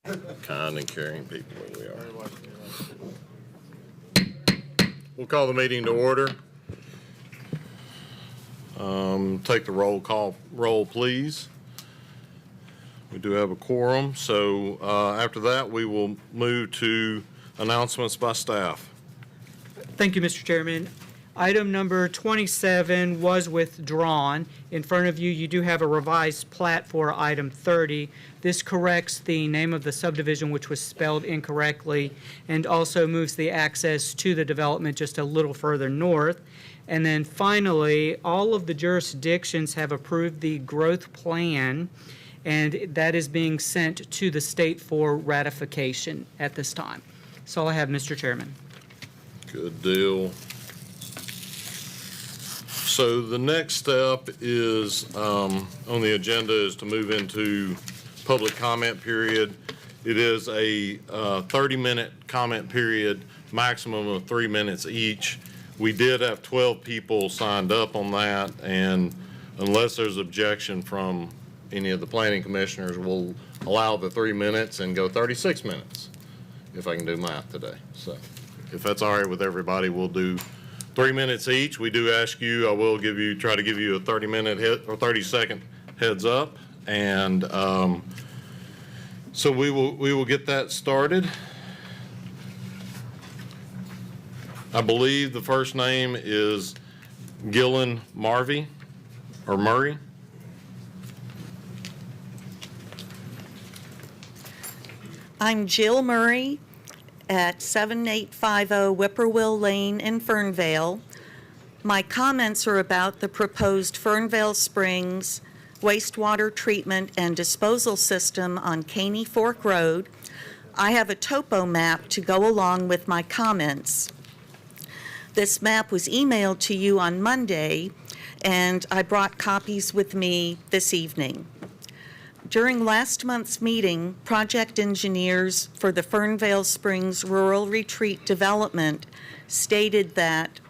Kind and caring people that we are. We'll call the meeting to order. Take the roll, please. We do have a quorum, so after that, we will move to announcements by staff. Thank you, Mr. Chairman. Item number 27 was withdrawn. In front of you, you do have a revised plat for item 30. This corrects the name of the subdivision, which was spelled incorrectly, and also moves the access to the development just a little further north. And then finally, all of the jurisdictions have approved the growth plan, and that is being sent to the state for ratification at this time. That's all I have, Mr. Chairman. Good deal. So the next step is, on the agenda, is to move into public comment period. It is a 30-minute comment period, maximum of 3 minutes each. We did have 12 people signed up on that, and unless there's objection from any of the planning commissioners, we'll allow the 3 minutes and go 36 minutes, if I can do math today. So if that's all right with everybody, we'll do 3 minutes each. We do ask you, I will try to give you a 30-minute or 30-second heads up, and so we will get that started. I believe the first name is Gillen Murray. I'm Jill Murray at 7850 Whippoorwill Lane in Fernvale. My comments are about the proposed Fernvale Springs wastewater treatment and disposal system on Caney Fork Road. I have a topo map to go along with my comments. This map was emailed to you on Monday, and I brought copies with me this evening. During last month's meeting, project engineers for the Fernvale Springs Rural Retreat Development stated that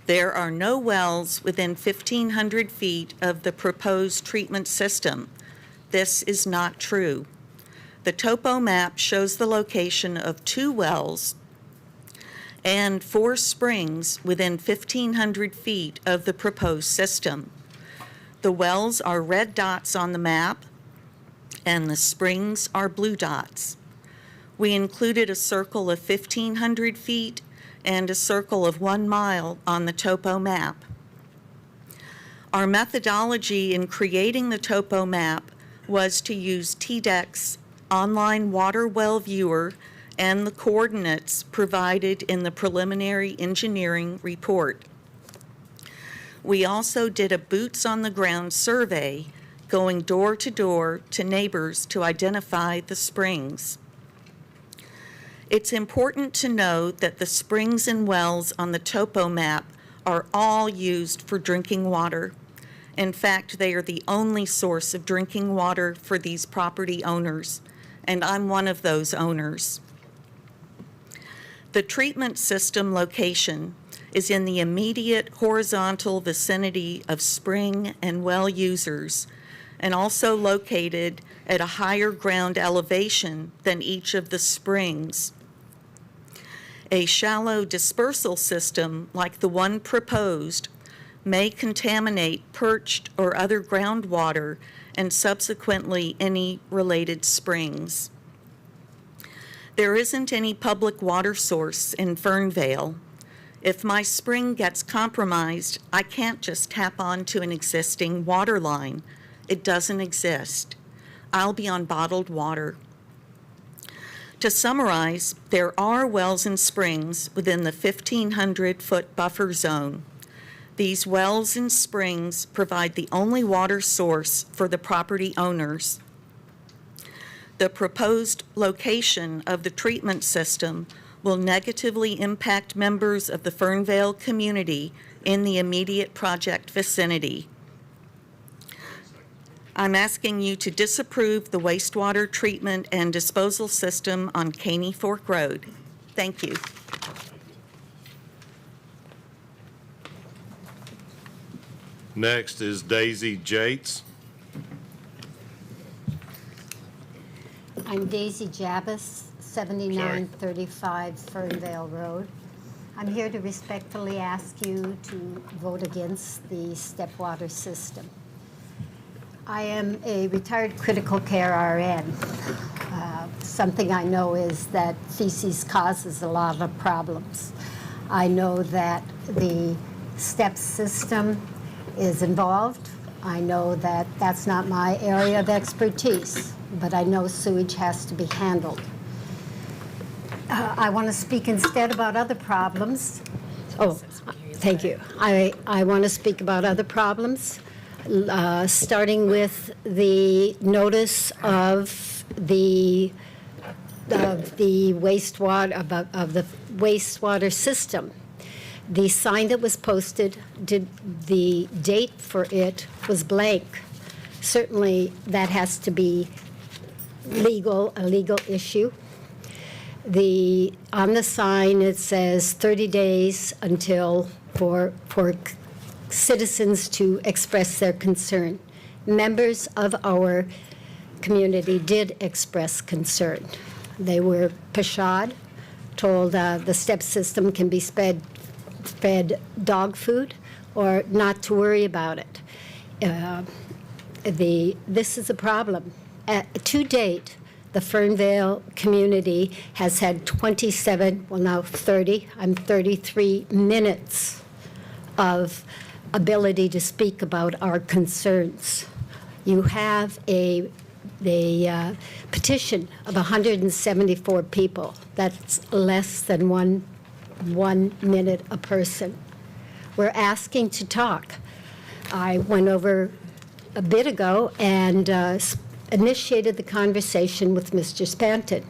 there are no wells within 1,500 feet of the proposed treatment system. This is not true. The topo map shows the location of 2 wells and 4 springs within 1,500 feet of the proposed system. The wells are red dots on the map, and the springs are blue dots. We included a circle of 1,500 feet and a circle of 1 mile on the topo map. Our methodology in creating the topo map was to use TDEC's online water well viewer and the coordinates provided in the preliminary engineering report. We also did a boots-on-the-ground survey going door to door to neighbors to identify the springs. It's important to note that the springs and wells on the topo map are all used for drinking water. In fact, they are the only source of drinking water for these property owners, and I'm one of those owners. The treatment system location is in the immediate horizontal vicinity of spring and well users, and also located at a higher ground elevation than each of the springs. A shallow dispersal system like the one proposed may contaminate perched or other groundwater and subsequently any related springs. There isn't any public water source in Fernvale. If my spring gets compromised, I can't just tap onto an existing water line. It doesn't exist. I'll be on bottled water. To summarize, there are wells and springs within the 1,500-foot buffer zone. These wells and springs provide the only water source for the property owners. The proposed location of the treatment system will negatively impact members of the Fernvale community in the immediate project vicinity. I'm asking you to disapprove the wastewater treatment and disposal system on Caney Fork Road. Thank you. Next is Daisy Jates. I'm Daisy Jabus, 7935 Fernvale Road. I'm here to respectfully ask you to vote against the step water system. I am a retired critical care RN. Something I know is that feces causes a lot of problems. I know that the step system is involved. I know that that's not my area of expertise, but I know sewage has to be handled. I want to speak instead about other problems. Oh, thank you. I want to speak about other problems, starting with the notice of the wastewater, of the wastewater system. The sign that was posted, the date for it was blank. Certainly, that has to be a legal issue. On the sign, it says 30 days until for citizens to express their concern. Members of our community did express concern. They were pashad, told the step system can be fed dog food or not to worry about it. This is a problem. To date, the Fernvale community has had 27, well now 30, I'm 33 minutes of ability to speak about our concerns. You have a petition of 174 people. That's less than one minute a person. We're asking to talk. I went over a bit ago and initiated the conversation with Mr. Spanton.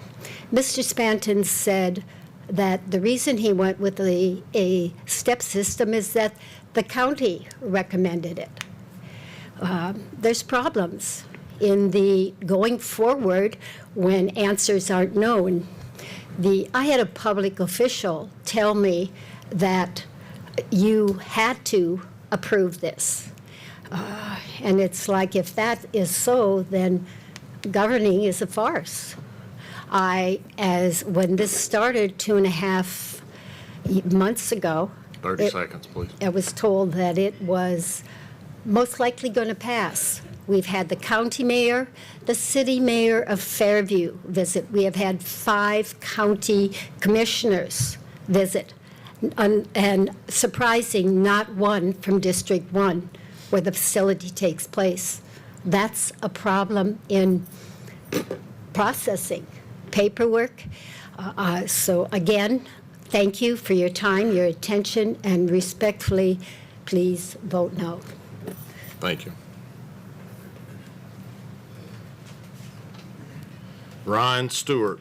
Mr. Spanton said that the reason he went with a step system is that the county recommended it. There's problems in the going forward when answers aren't known. I had a public official tell me that you had to approve this. And it's like, if that is so, then governing is a farce. When this started 2.5 months ago, 30 seconds, please. I was told that it was most likely going to pass. We've had the county mayor, the city mayor of Fairview visit. We have had 5 county commissioners visit. And surprising, not one from District 1, where the facility takes place. That's a problem in processing paperwork. So again, thank you for your time, your attention, and respectfully, please vote no. Thank you. Ryan Stewart.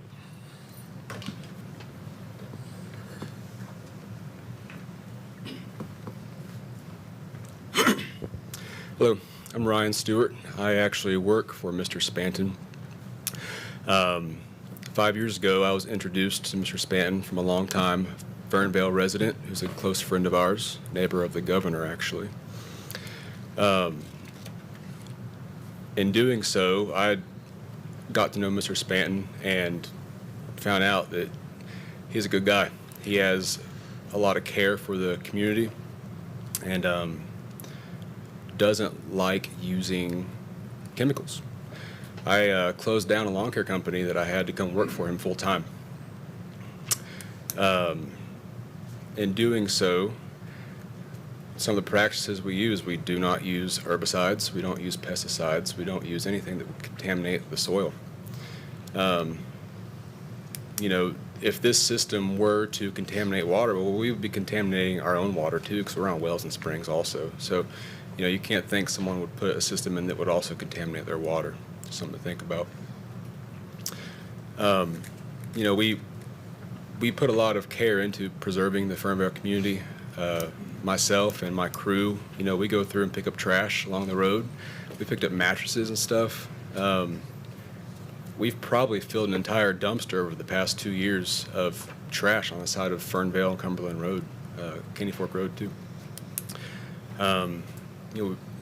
Hello, I'm Ryan Stewart. I actually work for Mr. Spanton. 5 years ago, I was introduced to Mr. Spanton from a long-time Fernvale resident who's a close friend of ours, neighbor of the governor, actually. In doing so, I got to know Mr. Spanton and found out that he's a good guy. He has a lot of care for the community and doesn't like using chemicals. I closed down a lawn care company that I had to come work for him full time. In doing so, some of the practices we use, we do not use herbicides, we don't use pesticides, we don't use anything that would contaminate the soil. If this system were to contaminate water, well, we would be contaminating our own water too, because we're on wells and springs also. So, you can't think someone would put a system in that would also contaminate their water. Something to think about. We put a lot of care into preserving the Fernvale community. Myself and my crew, we go through and pick up trash along the road. We picked up mattresses and stuff. We've probably filled an entire dumpster over the past 2 years of trash on the side of Fernvale and Cumberland Road, Caney Fork Road too.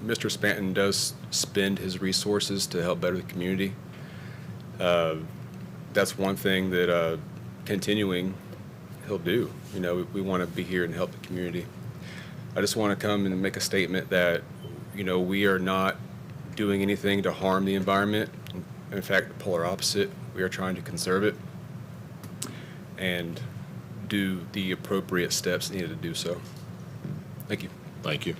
Mr. Spanton does spend his resources to help better the community. that's one thing that continuing he'll do. You know, we want to be here and help the community. I just want to come and make a statement that, you know, we are not doing anything to harm the environment. In fact, the polar opposite. We are trying to conserve it and do the appropriate steps needed to do so. Thank you. Thank you.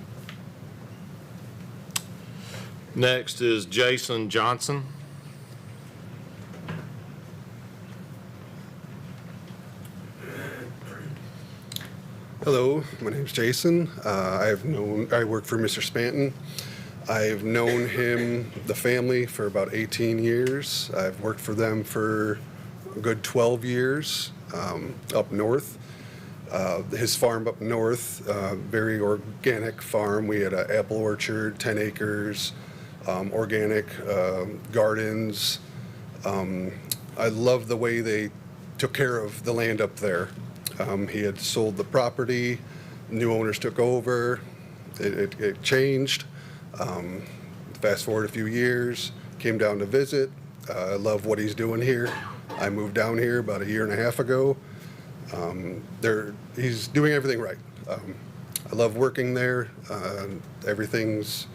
Next is Jason Johnson. Hello, my name's Jason. I work for Mr. Spanton. I've known him, the family, for about 18 years. I've worked for them for a good 12 years up north. His farm up north, very organic farm. We had an apple orchard, 10 acres, organic gardens. I love the way they took care of the land up there. He had sold the property, new owners took over, it changed. Fast forward a few years, came down to visit. I love what he's doing here. I moved down here about a year and a half ago. He's doing everything right. I love working there. Everything's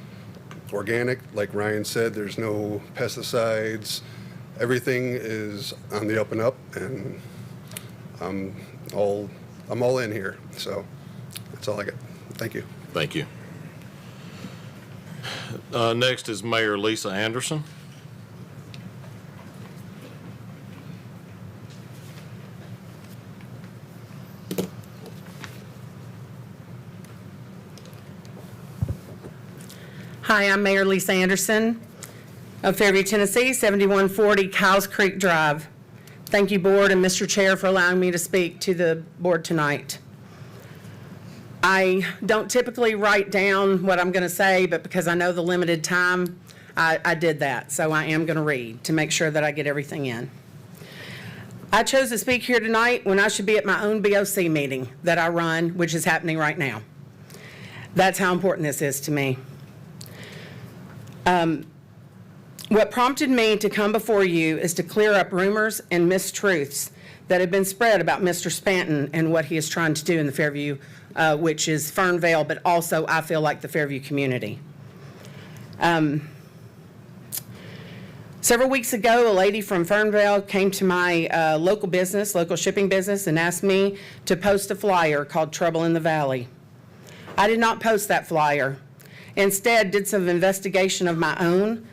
organic, like Ryan said, there's no pesticides. Everything is on the up and up, and I'm all in here, so that's all I got. Thank you. Thank you. Next is Mayor Lisa Anderson. Hi, I'm Mayor Lisa Anderson of Fairview, Tennessee, 7140 Cows Creek Drive. Thank you, Board and Mr. Chair, for allowing me to speak to the Board tonight. I don't typically write down what I'm going to say, but because I know the limited time, I did that. So I am going to read to make sure that I get everything in. I chose to speak here tonight when I should be at my own BOC meeting that I run, which is happening right now. That's how important this is to me. What prompted me to come before you is to clear up rumors and mistruths that have been spread about Mr. Spanton and what he is trying to do in the Fairview, which is Fernvale, but also I feel like the Fairview community. Several weeks ago, a lady from Fernvale came to my local shipping business, and asked me to post a flyer called Trouble in the Valley. I did not post that flyer. Instead, did some investigation of my own.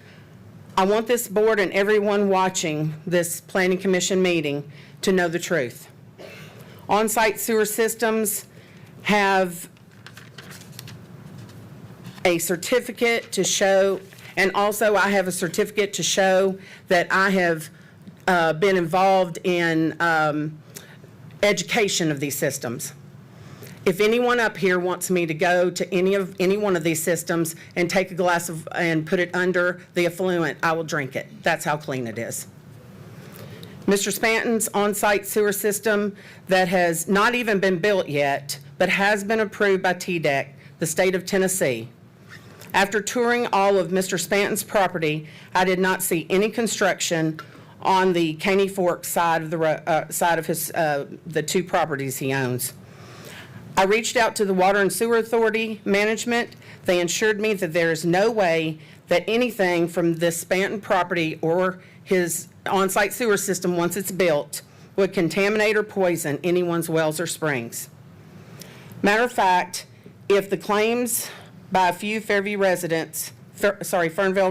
I want this board and everyone watching this Planning Commission meeting to know the truth. On-site sewer systems have a certificate to show, and also I have a certificate to show that I have been involved in education of these systems. If anyone up here wants me to go to any one of these systems and take a glass of and put it under the effluent, I will drink it. That's how clean it is. Mr. Spanton's on-site sewer system that has not even been built yet, but has been approved by TDEC, the state of Tennessee. After touring all of Mr. Spanton's property, I did not see any construction on the Caney Fork side of the two properties he owns. I reached out to the Water and Sewer Authority management. They assured me that there is no way that anything from this Spanton property or his on-site sewer system, once it's built, would contaminate or poison anyone's wells or springs. Matter of fact, if the claims by a few Fernvale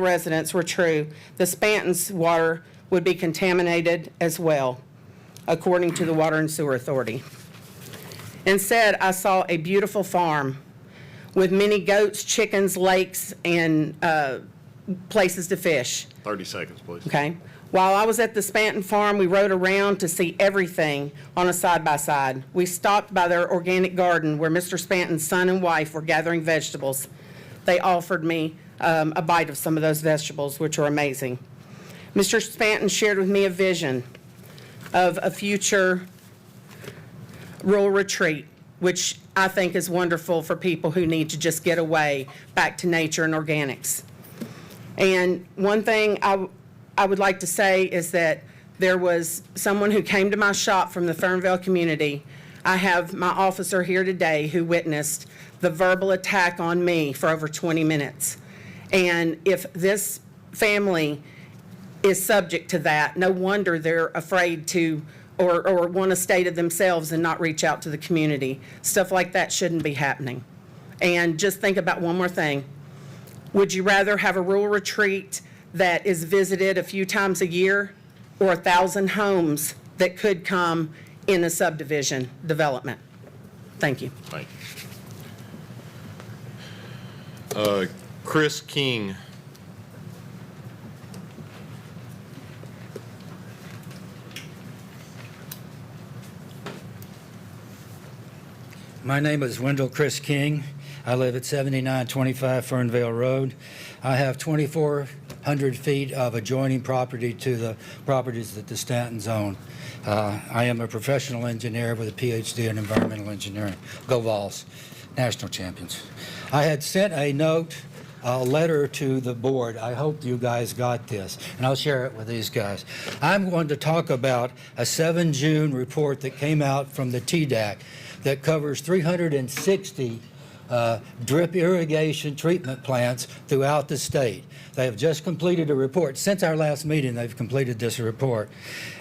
residents were true, the Spanton's water would be contaminated as well, according to the Water and Sewer Authority. Instead, I saw a beautiful farm with many goats, chickens, lakes, and places to fish. 30 seconds, please. Okay. While I was at the Spanton farm, we rode around to see everything on a side-by-side. We stopped by their organic garden where Mr. Spanton's son and wife were gathering vegetables. They offered me a bite of some of those vegetables, which are amazing. Mr. Spanton shared with me a vision of a future rural retreat, which I think is wonderful for people who need to just get away back to nature and organics. And one thing I would like to say is that There was someone who came to my shop from the Fernvale community. I have my officer here today who witnessed the verbal attack on me for over 20 minutes. And if this family is subject to that, no wonder they're afraid to or want to stay to themselves and not reach out to the community. Stuff like that shouldn't be happening. And just think about one more thing. Would you rather have a rural retreat that is visited a few times a year, or 1,000 homes that could come in a subdivision development? Thank you. Thank you. Chris King. My name is Wendell Chris King. I live at 7925 Fernvale Road. I have 2,400 feet of adjoining property to the properties that the Stantons own. I am a professional engineer with a PhD in environmental engineering. Go Vols, national champions. I had sent a letter to the board. I hope you guys got this, and I'll share it with these guys. I'm going to talk about a 7 June report that came out from the TDAC that covers 360 drip irrigation treatment plants throughout the state. They have just completed a report. Since our last meeting, they've completed this report.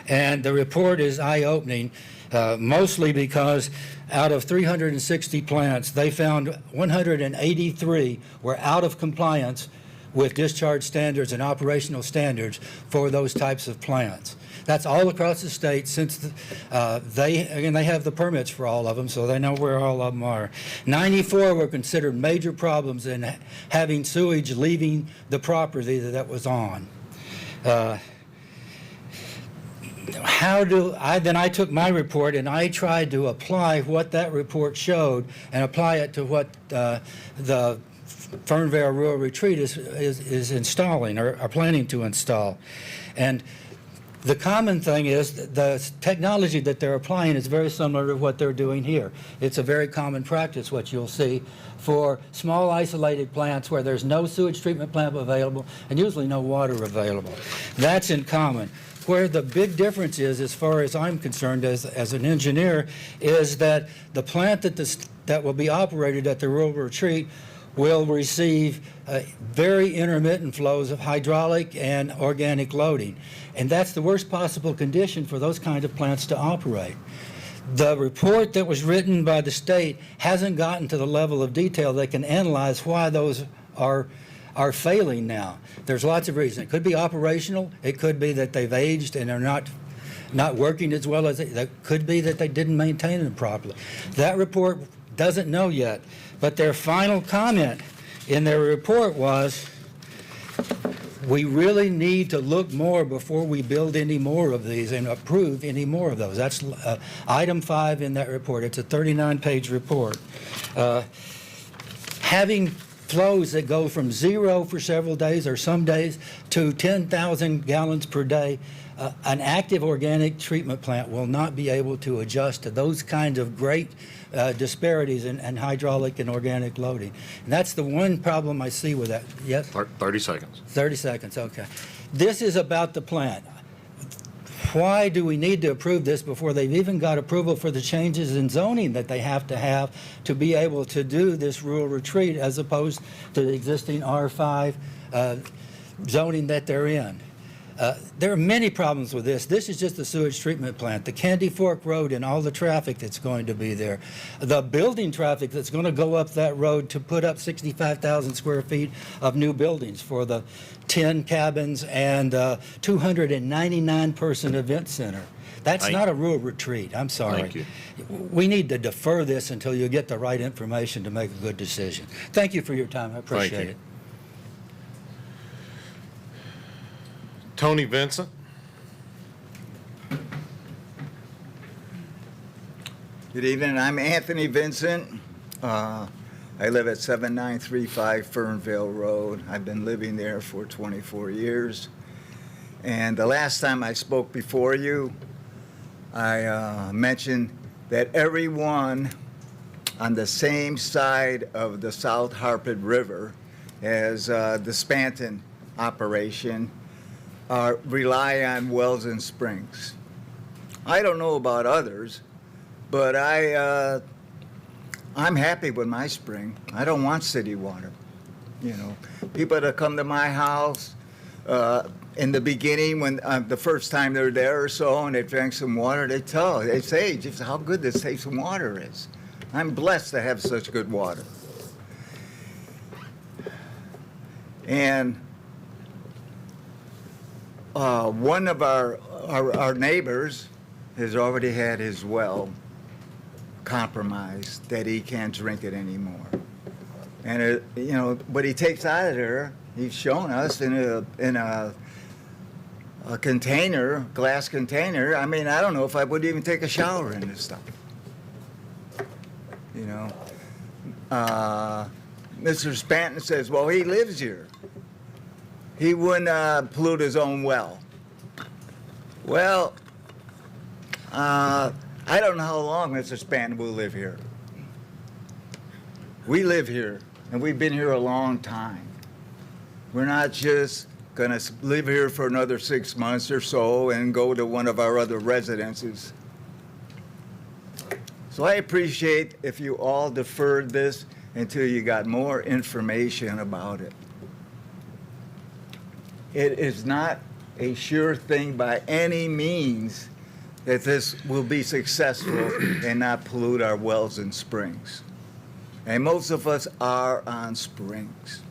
And the report is eye-opening, mostly because out of 360 plants, they found 183 were out of compliance with discharge standards and operational standards for those types of plants. That's all across the state, since they have the permits for all of them, so they know where all of them are. 94 were considered major problems in having sewage leaving the property that was on. Then I took my report and I tried to apply what that report showed and apply it to what the Fernvale Rural Retreat is installing or are planning to install. And the common thing is the technology that they're applying is very similar to what they're doing here. It's a very common practice, what you'll see for small isolated plants where there's no sewage treatment plant available and usually no water available. That's in common. Where the big difference is, as far as I'm concerned as an engineer, is that the plant that will be operated at the rural retreat will receive very intermittent flows of hydraulic and organic loading. And that's the worst possible condition for those kind of plants to operate. The report that was written by the state hasn't gotten to the level of detail that can analyze why those are failing now. There's lots of reasons. It could be operational. It could be that they've aged and are not working as well as it could be that they didn't maintain them properly. That report doesn't know yet. But their final comment in their report was, we really need to look more before we build any more of these and approve any more of those. That's item 5 in that report. It's a 39-page report. Having flows that go from 0 for several days or some days to 10,000 gallons per day, an active organic treatment plant will not be able to adjust to those kinds of great disparities in hydraulic and organic loading. And that's the one problem I see with that. Yes? 30 seconds. 30 seconds, okay. This is about the plant. Why do we need to approve this before they've even got approval for the changes in zoning that they have to be able to do this rural retreat as opposed to the existing R5 zoning that they're in? There are many problems with this. This is just the sewage treatment plant, the Candy Fork Road and all the traffic that's going to be there, the building traffic that's going to go up that road to put up 65,000 square feet of new buildings for the 10 cabins and 299-person event center. That's not a rural retreat. I'm sorry. Thank you. We need to defer this until you get the right information to make a good decision. Thank you for your time. I appreciate it. Tony Vincent. Good evening. I'm Anthony Vincent. I live at 7935 Fernvale Road. I've been living there for 24 years. And the last time I spoke before you, I mentioned that everyone on the same side of the South Harpeth River as the Spanton operation rely on wells and springs. I don't know about others, but I'm happy with my spring. I don't want city water. You know, people that come to my house in the beginning, when the first time they're there or so, and they drank some water, they say just how good this taste of water is. I'm blessed to have such good water. And one of our neighbors has already had his well compromised that he can't drink it anymore. And you know, what he takes out of there, he's shown us in a container, glass container. I mean, I don't know if I would even take a shower in this stuff. You know, Mr. Spanton says, well, he lives here. He wouldn't pollute his own well. Well, I don't know how long Mr. Spanton will live here. We live here, and we've been here a long time. We're not just going to live here for another 6 months or so and go to one of our other residences. So I appreciate if you all deferred this until you got more information about it. It is not a sure thing by any means that this will be successful and not pollute our wells and springs. And most of us are on springs,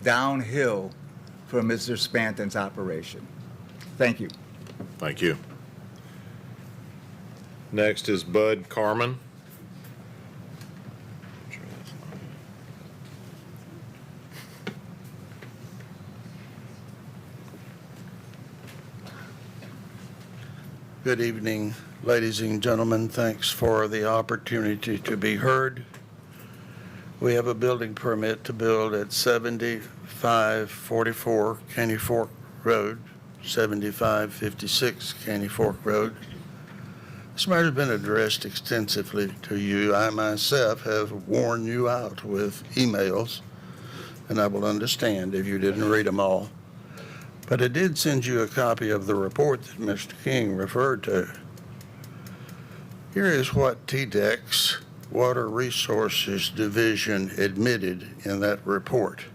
downhill from Mr. Spanton's operation. Thank you. Thank you. Next is Bud Carmen. Good evening, ladies and gentlemen. Thanks for the opportunity to be heard. We have a building permit to build at 7544 Caney Fork Road, 7556 Caney Fork Road. This matter has been addressed extensively to you. I myself have worn you out with emails, and I will understand if you didn't read them all. But I did send you a copy of the report that Mr. King referred to. Here is what TDEC's Water Resources Division admitted in that report.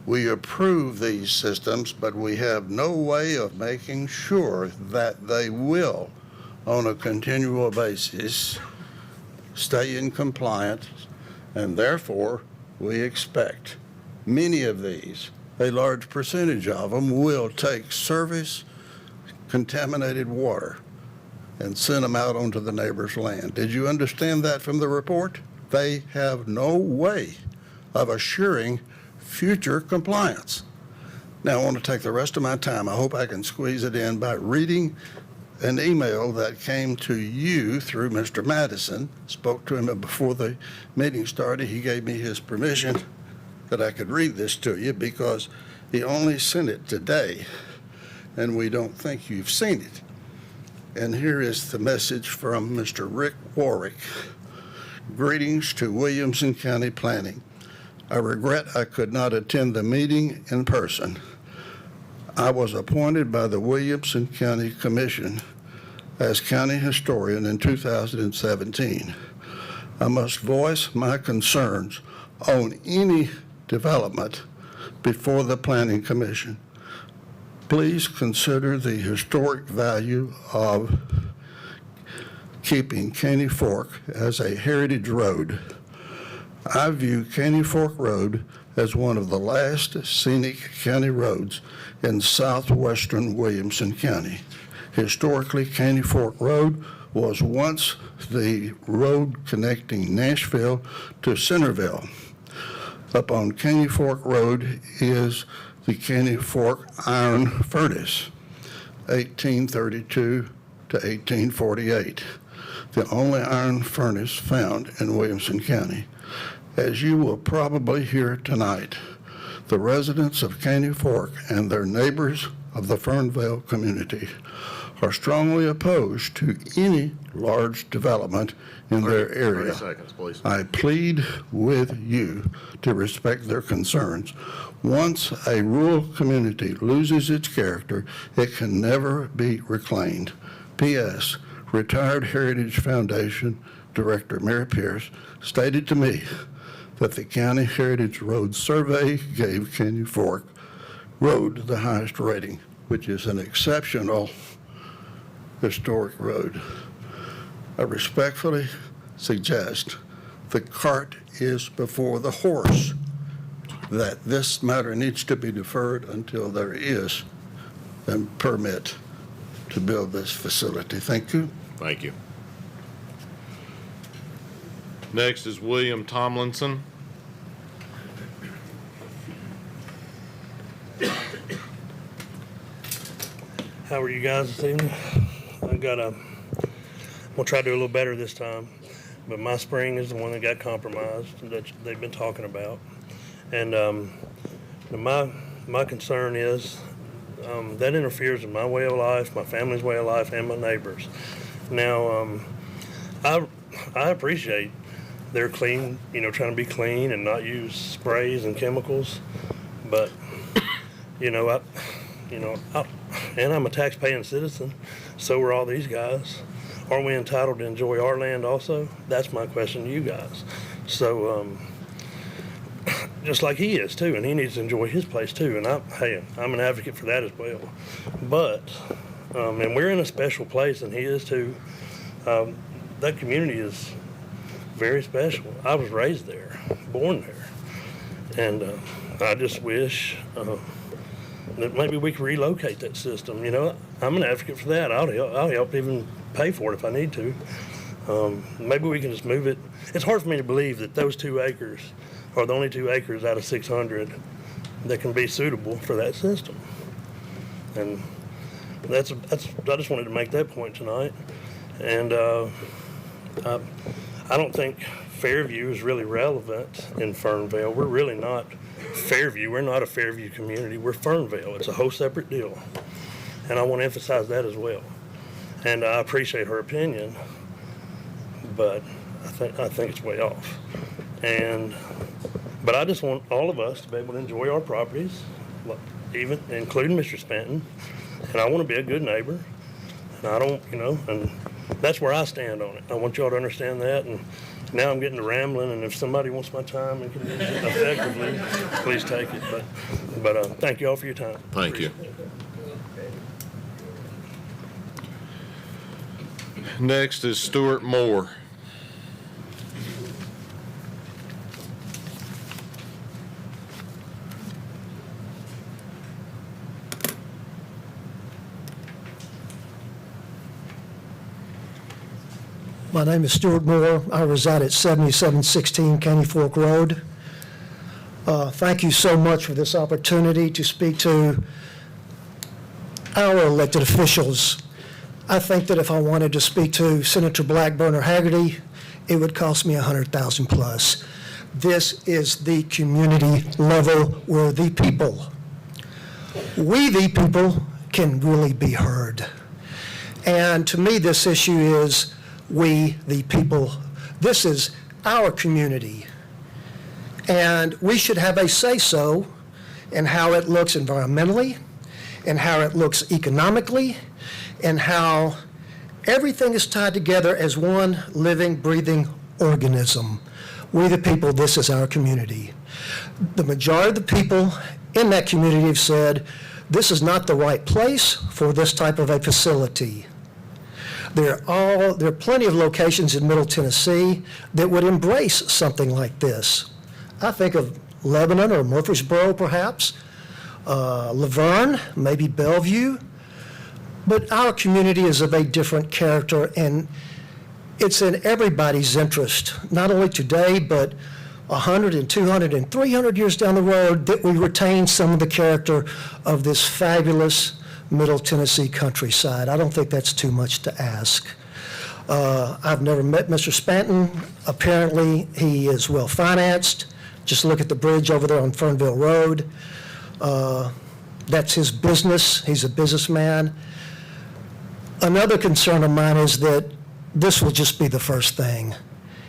We approve these systems, but we have no way of making sure that they will, on a continual basis, stay in compliance, and therefore we expect many of these, a large percentage of them, will take service contaminated water and send them out onto the neighbor's land. Did you understand that from the report? They have no way of assuring future compliance. Now, I want to take the rest of my time. I hope I can squeeze it in by reading an email that came to you through Mr. Madison. Spoke to him before the meeting started. He gave me his permission that I could read this to you because he only sent it today, and we don't think you've seen it. And here is the message from Mr. Rick Warwick. Greetings to Williamson County Planning. I regret I could not attend the meeting in person. I was appointed by the Williamson County Commission as county historian in 2017. I must voice my concerns on any development before the Planning Commission. Please consider the historic value of keeping Caney Fork as a heritage road. I view Caney Fork Road as one of the last scenic county roads in southwestern Williamson County. Historically, Caney Fork Road was once the road connecting Nashville to Centerville. Up on Caney Fork Road is the Caney Fork Iron Furnace, 1832 to 1848, the only iron furnace found in Williamson County. As you will probably hear tonight, the residents of Caney Fork and their neighbors of the Fernvale community are strongly opposed to any large development in their area. 30 seconds, please. I plead with you to respect their concerns. Once a rural community loses its character, it can never be reclaimed. P.S. Retired Heritage Foundation Director Mary Pierce stated to me that the County Heritage Road Survey gave Canyon Fork Road the highest rating, which is an exceptional historic road. I respectfully suggest the cart is before the horse, that this matter needs to be deferred until there is a permit to build this facility. Thank you. Thank you. Next is William Tomlinson. How are you guys this evening? I'm gonna try to do a little better this time, but my spring is the one that got compromised that they've been talking about, and my concern is that interferes with my way of life, my family's way of life, and my neighbors. Now, I appreciate they're clean, trying to be clean and not use sprays and chemicals, but and I'm a tax-paying citizen, so are all these guys. Aren't we entitled to enjoy our land also? That's my question to you guys. So, just like he is too, and he needs to enjoy his place too. And I'm an advocate for that as well. But, and we're in a special place, and he is too. That community is very special. I was raised there, born there, and I just wish that maybe we could relocate that system. I'm an advocate for that. I'll help even pay for it if I need to. Maybe we can just move it. It's hard for me to believe that those 2 acres are the only 2 acres out of 600 that can be suitable for that system. And I just wanted to make that point tonight. And I don't think Fairview is really relevant in Fernvale. We're really not Fairview. We're not a Fairview community. We're Fernvale. It's a whole separate deal. And I want to emphasize that as well. And I appreciate her opinion, but I think it's way off. But I just want all of us to be able to enjoy our properties, even including Mr. Spanton. And I want to be a good neighbor. And I don't, and that's where I stand on it. I want y'all to understand that. And now I'm getting to rambling, and if somebody wants my time and can use it effectively, please take it. But thank you all for your time. Thank you. Next is Stuart Moore. My name is Stuart Moore. I reside at 7716 Canyon Fork Road. Thank you so much for this opportunity to speak to our elected officials. I think that if I wanted to speak to Senator Blackburn or Haggerty, it would cost me $100,000 plus. This is the community level where the people, we the people, can really be heard. And to me, this issue is we the people. This is our community. And we should have a say-so in how it looks environmentally, and how it looks economically, and how everything is tied together as one living, breathing organism. We the people, this is our community. The majority of the people in that community have said, this is not the right place for this type of a facility. There are plenty of locations in Middle Tennessee that would embrace something like this. I think of Lebanon or Murfreesboro, perhaps, Laverne, maybe Bellevue. But our community is of a different character, and it's in everybody's interest, not only today, but 100 and 200 and 300 years down the road, that we retain some of the character of this fabulous Middle Tennessee countryside. I don't think that's too much to ask. I've never met Mr. Spanton. Apparently, he is well-financed. Just look at the bridge over there on Fernvale Road. That's his business. He's a businessman. Another concern of mine is that this will just be the first thing.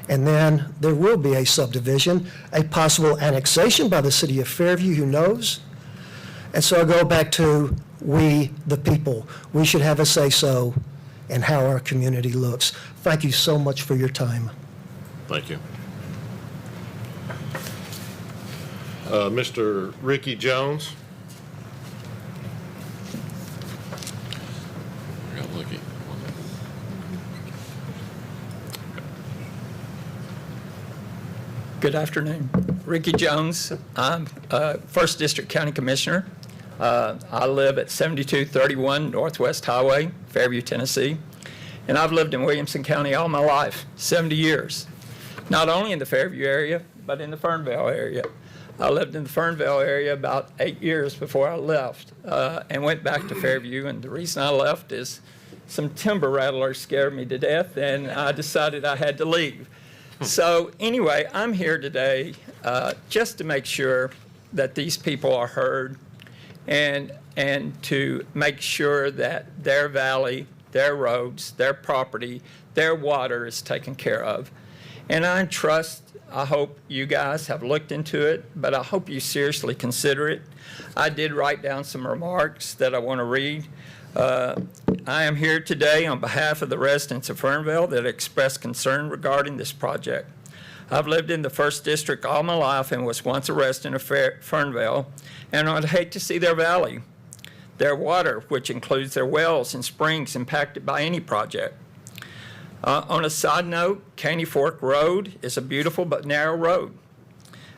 And then there will be a subdivision, a possible annexation by the city of Fairview, who knows? And so I go back to we, the people. We should have a say-so in how our community looks. Thank you so much for your time. Thank you. Mr. Ricky Jones. I got lucky. Good afternoon. Ricky Jones. I'm First District County Commissioner. I live at 7231 Northwest Highway, Fairview, Tennessee. And I've lived in Williamson County all my life, 70 years. Not only in the Fairview area, but in the Fernvale area. I lived in the Fernvale area about 8 years before I left and went back to Fairview. And the reason I left is some timber rattlers scared me to death, and I decided I had to leave. So anyway, I'm here today just to make sure that these people are heard and to make sure that their valley, their roads, their property, their water is taken care of. And I hope you guys have looked into it, but I hope you seriously consider it. I did write down some remarks that I want to read. I am here today on behalf of the residents of Fernvale that express concern regarding this project. I've lived in the First District all my life and was once a resident of Fernvale, and I'd hate to see their valley, their water, which includes their wells and springs, impacted by any project. On a side note, Caney Fork Road is a beautiful but narrow road.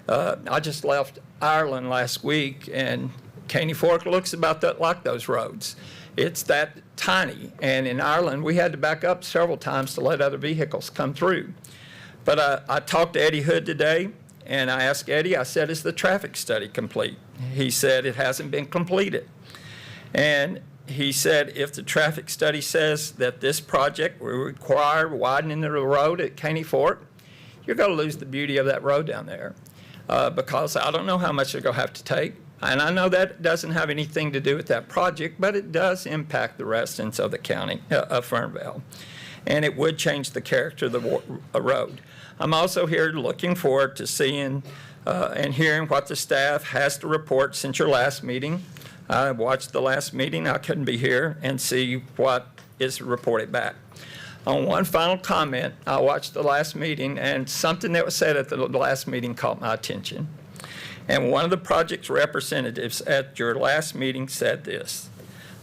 I just left Ireland last week, and Caney Fork looks about that like those roads. It's that tiny, and in Ireland, we had to back up several times to let other vehicles come through. But I talked to Eddie Hood today, and I asked Eddie, I said, is the traffic study complete? He said it hasn't been completed. And he said if the traffic study says that this project will require widening the road at Caney Fork, you're going to lose the beauty of that road down there because I don't know how much they're going to have to take. And I know that doesn't have anything to do with that project, but it does impact the residents of the county of Fernvale. And it would change the character of the road. I'm also here looking forward to seeing and hearing what the staff has to report since your last meeting. I watched the last meeting. I couldn't be here and see what is reported back. On one final comment, I watched the last meeting, and something that was said at the last meeting caught my attention. And one of the project's representatives at your last meeting said this: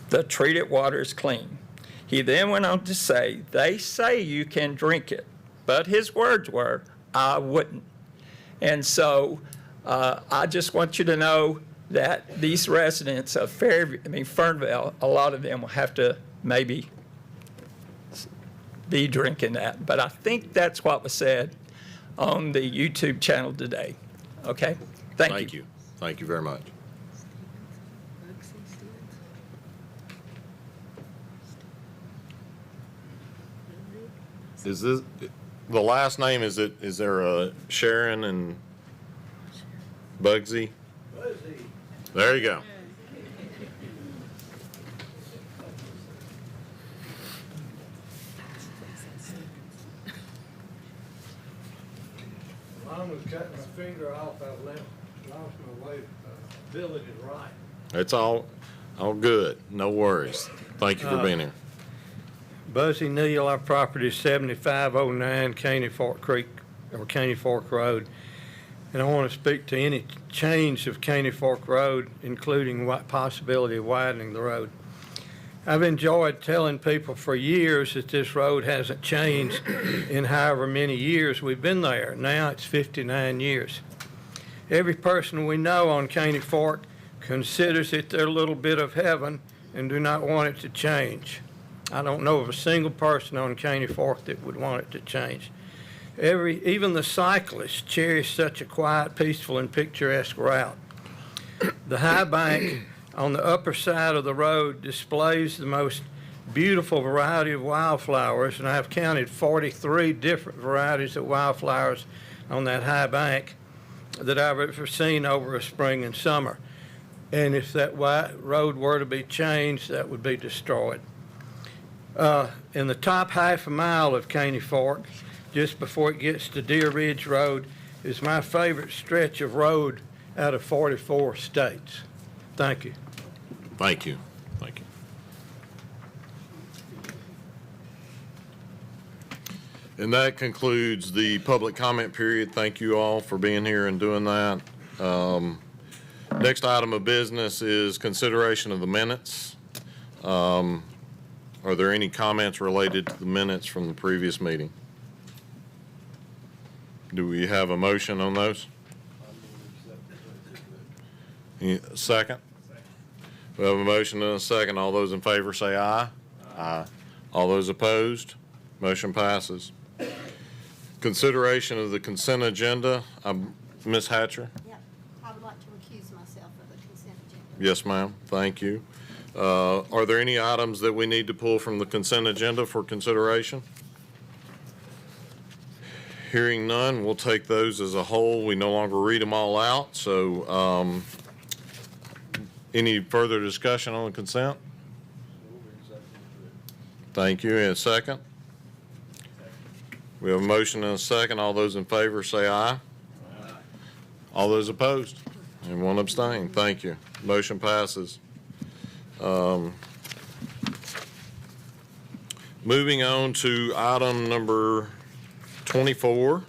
the treated water is clean. He then went on to say, they say you can drink it, but his words were, I wouldn't. And so I just want you to know that these residents of Fernvale, a lot of them will have to maybe be drinking that. But I think that's what was said on the YouTube channel today. Okay? Thank you. Thank you very much. Is this, the last name, is there a Sharon and Bugsy? Bugsy. There you go. Mine was cutting my finger off, I lost my way, ability to write. It's all good. No worries. Thank you for being here. Buzzy Neal, our property is 7509 Caney Fork Creek, or Caney Fork Road. And I want to speak to any change of Caney Fork Road, including what possibility of widening the road. I've enjoyed telling people for years that this road hasn't changed in however many years we've been there. Now it's 59 years. Every person we know on Caney Fork considers it their little bit of heaven and do not want it to change. I don't know of a single person on Caney Fork that would want it to change. Even the cyclists cherish such a quiet, peaceful, and picturesque route. The high bank on the upper side of the road displays the most beautiful variety of wildflowers, and I've counted 43 different varieties of wildflowers on that high bank that I've ever seen over a spring and summer. And if that road were to be changed, that would be destroyed. in the top half a mile of Caney Fork, just before it gets to Deer Ridge Road, is my favorite stretch of road out of 44 states. Thank you. Thank you. Thank you. And that concludes the public comment period. Thank you all for being here and doing that. Next item of business is consideration of the minutes. Are there any comments related to the minutes from the previous meeting? Do we have a motion on those? Second? We have a motion and a second. All those in favor say aye. Aye. All those opposed? Motion passes. Consideration of the consent agenda. Ms. Hatcher? Yep, I would like to recuse myself of the consent agenda. Yes, ma'am. Thank you. Are there any items that we need to pull from the consent agenda for consideration? Hearing none, we'll take those as a whole. We no longer read them all out, so any further discussion on the consent? Thank you. And a second? We have a motion and a second. All those in favor say aye. Aye. All those opposed? And one abstain. Thank you. Motion passes. Moving on to item number 24,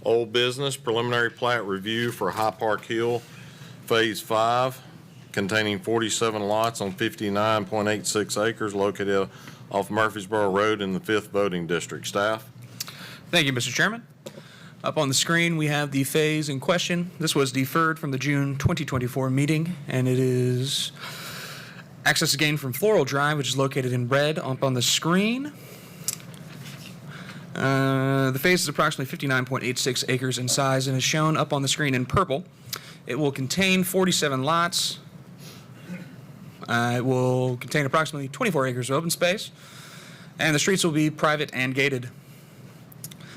old business, preliminary plat review for High Park Hill, Phase 5, containing 47 lots on 59.86 acres located off Murfreesboro Road in the 5th Voting District. Staff? Thank you, Mr. Chairman. Up on the screen, we have the phase in question. This was deferred from the June 2024 meeting, and it is access to gain from Floral Drive, which is located in red up on the screen. The phase is approximately 59.86 acres in size and is shown up on the screen in purple. It will contain 47 lots. It will contain approximately 24 acres of open space, and the streets will be private and gated.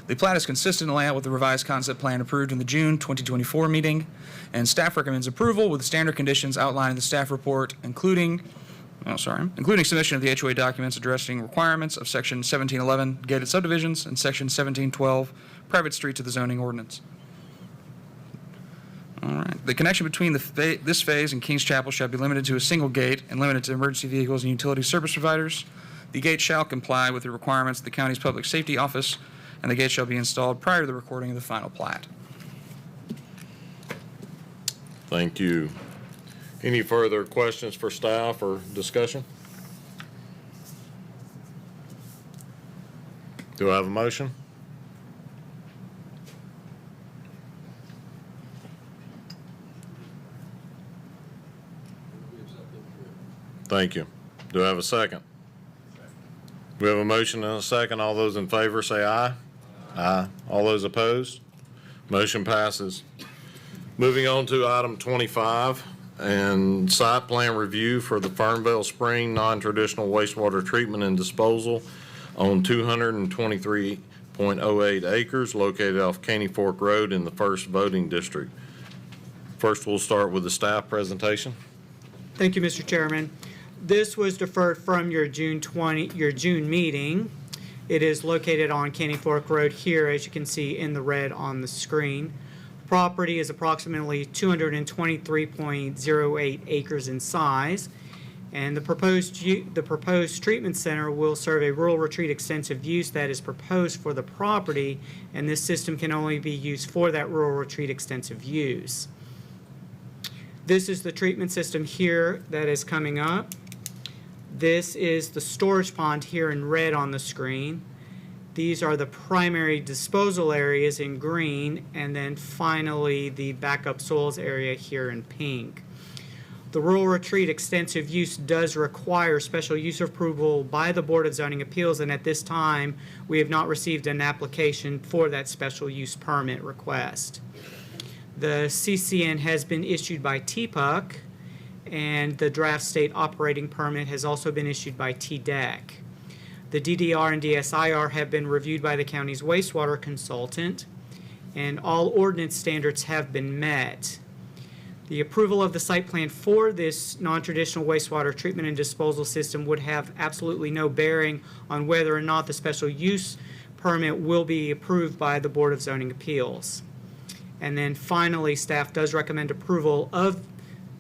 The plat is consistent in layout with the revised concept plan approved in the June 2024 meeting, and staff recommends approval with the standard conditions outlined in the staff report, including submission of the HOA documents addressing requirements of Section 1711 gated subdivisions and Section 1712 private streets of the zoning ordinance. All right. The connection between this phase and Kings Chapel shall be limited to a single gate and limited to emergency vehicles and utility service providers. The gate shall comply with the requirements of the county's Public Safety Office, and the gate shall be installed prior to the recording of the final plat. Thank you. Any further questions for staff or discussion? Do I have a motion? Thank you. Do I have a second? We have a motion and a second. All those in favor say aye. Aye. All those opposed? Motion passes. Moving on to item 25, and site plan review for the Fernvale Spring non-traditional wastewater treatment and disposal on 223.08 acres located off Caney Fork Road in the 1st Voting District. First, we'll start with the staff presentation. Thank you, Mr. Chairman. This was deferred from your June meeting. It is located on Caney Fork Road here, as you can see in the red on the screen. Property is approximately 223.08 acres in size, and the proposed treatment center will serve a rural retreat extensive use that is proposed for the property, and this system can only be used for that rural retreat extensive use. This is the treatment system here that is coming up. This is the storage pond here in red on the screen. These are the primary disposal areas in green, and then finally the backup soils area here in pink. The rural retreat extensive use does require special use approval by the Board of Zoning Appeals, and at this time we have not received an application for that special use permit request. The CCN has been issued by TPUC, and the draft state operating permit has also been issued by TDEC. The DDR and DSIR have been reviewed by the county's wastewater consultant, and all ordinance standards have been met. The approval of the site plan for this non-traditional wastewater treatment and disposal system would have absolutely no bearing on whether or not the special use permit will be approved by the Board of Zoning Appeals. And then finally, staff does recommend approval of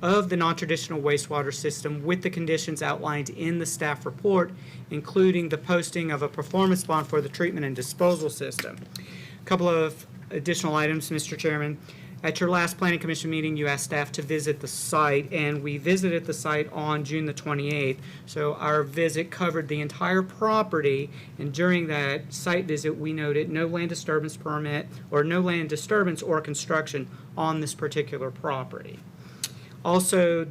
the non-traditional wastewater system with the conditions outlined in the staff report, including the posting of a performance bond for the treatment and disposal system. A couple of additional items, Mr. Chairman. At your last Planning Commission meeting, you asked staff to visit the site, and we visited the site on June the 28th. So our visit covered the entire property, and during that site visit, we noted no land disturbance permit or no land disturbance or construction on this particular property. Also,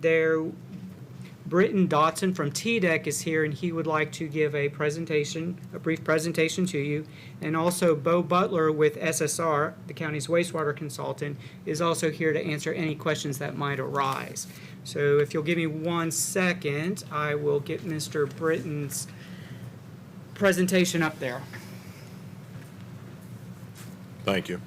Britton Dotson from TDEC is here, and he would like to give a brief presentation to you. And also, Bo Butler with SSR, the county's wastewater consultant, is also here to answer any questions that might arise. So if you'll give me 1 second, I will get Mr. Britton's presentation up there. Thank you.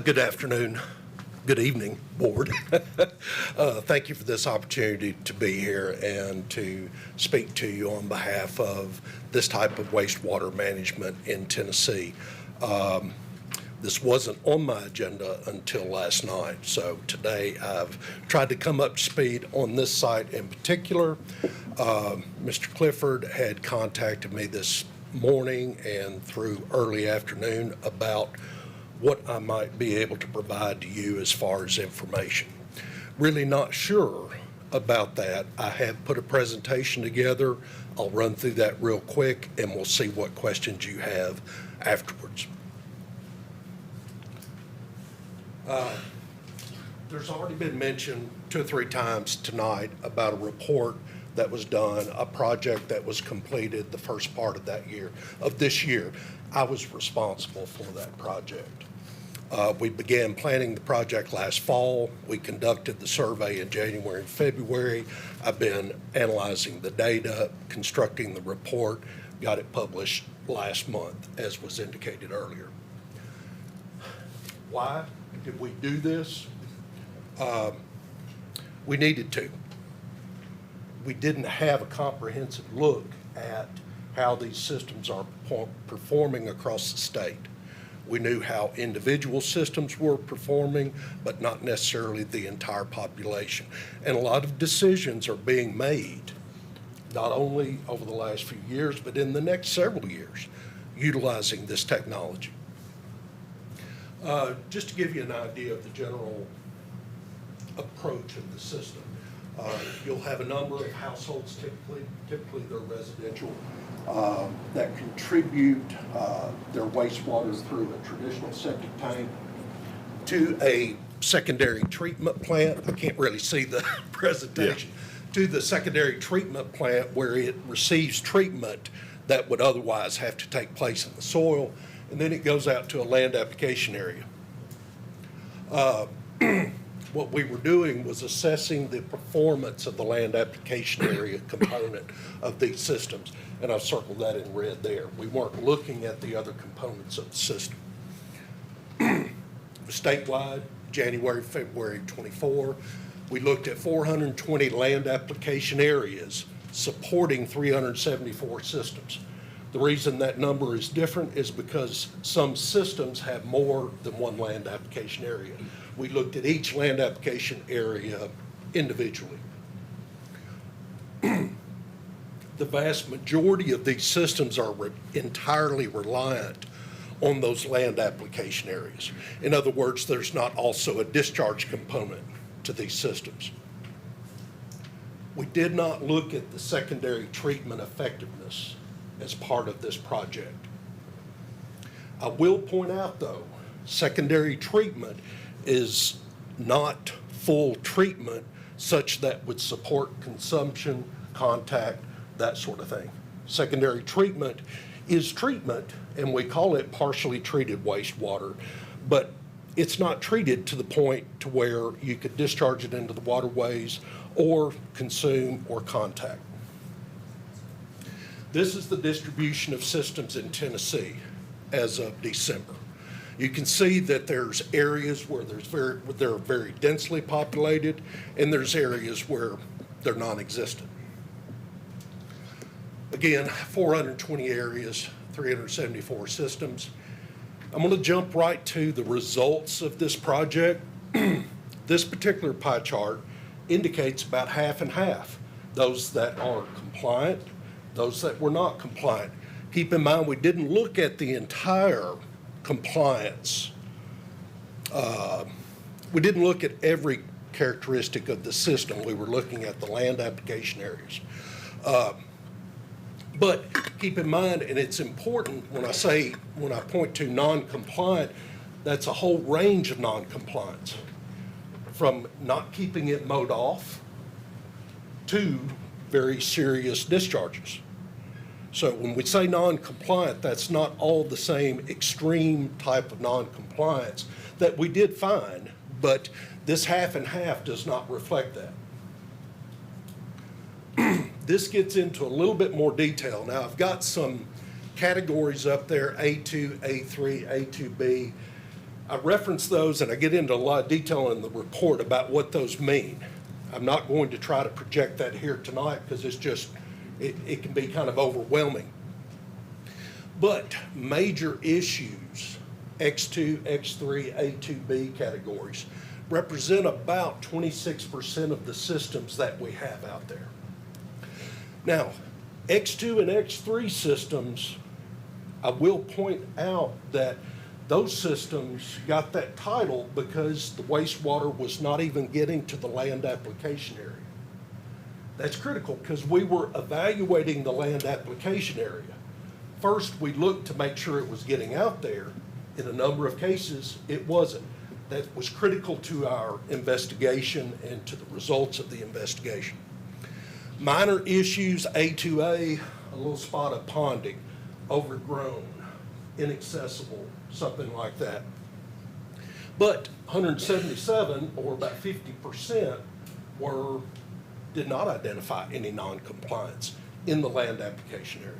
Good afternoon, good evening, Board. Thank you for this opportunity to be here and to speak to you on behalf of this type of wastewater management in Tennessee. This wasn't on my agenda until last night, so today I've tried to come up to speed on this site in particular. Mr. Clifford had contacted me this morning and through early afternoon about what I might be able to provide to you as far as information. Really not sure about that. I have put a presentation together. I'll run through that real quick and we'll see what questions you have afterwards. There's already been mention 2 or 3 times tonight about a report that was done, a project that was completed the first part of this year. I was responsible for that project. We began planning the project last fall. We conducted the survey in January and February. I've been analyzing the data, constructing the report, got it published last month, as was indicated earlier. Why did we do this? We needed to. We didn't have a comprehensive look at how these systems are performing across the state. We knew how individual systems were performing, but not necessarily the entire population. And a lot of decisions are being made, not only over the last few years, but in the next several years, utilizing this technology. Just to give you an idea of the general approach of the system, you'll have a number of households, typically they're residential, that contribute their wastewater through a traditional septic tank to a secondary treatment plant. I can't really see the presentation. Yeah. To the secondary treatment plant where it receives treatment that would otherwise have to take place in the soil, and then it goes out to a land application area. What we were doing was assessing the performance of the land application area component of these systems, and I've circled that in red there. We weren't looking at the other components of the system. Statewide, January, February 24, we looked at 420 land application areas supporting 374 systems. The reason that number is different is because some systems have more than one land application area. We looked at each land application area individually. The vast majority of these systems are entirely reliant on those land application areas. In other words, there's not also a discharge component to these systems. We did not look at the secondary treatment effectiveness as part of this project. I will point out, though, secondary treatment is not full treatment such that would support consumption, contact, that sort of thing. Secondary treatment is treatment, and we call it partially treated wastewater, but it's not treated to the point to where you could discharge it into the waterways or consume or contact. This is the distribution of systems in Tennessee as of December. You can see that there's areas where they're very densely populated, and there's areas where they're non-existent. Again, 420 areas, 374 systems. I'm going to jump right to the results of this project. This particular pie chart indicates about half and half. Those that are compliant, those that were not compliant. Keep in mind, we didn't look at the entire compliance. We didn't look at every characteristic of the system. We were looking at the land application areas. But keep in mind, and it's important when I point to non-compliant, that's a whole range of non-compliance, from not keeping it mowed off to very serious discharges. So when we say non-compliant, that's not all the same extreme type of non-compliance that we did find, but this half and half does not reflect that. This gets into a little bit more detail. Now, I've got some categories up there, A2, A3, A2B. I reference those, and I get into a lot of detail in the report about what those mean. I'm not going to try to project that here tonight because it's just, it can be kind of overwhelming. But major issues, X2, X3, A2B categories, represent about 26% of the systems that we have out there. Now, X2 and X3 systems, I will point out that those systems got that title because the wastewater was not even getting to the land application area. That's critical because we were evaluating the land application area. First, we looked to make sure it was getting out there. In a number of cases, it wasn't. That was critical to our investigation and to the results of the investigation. Minor issues, A2A, a little spot of ponding, overgrown, inaccessible, something like that. But 177, or about 50%, did not identify any non-compliance in the land application area.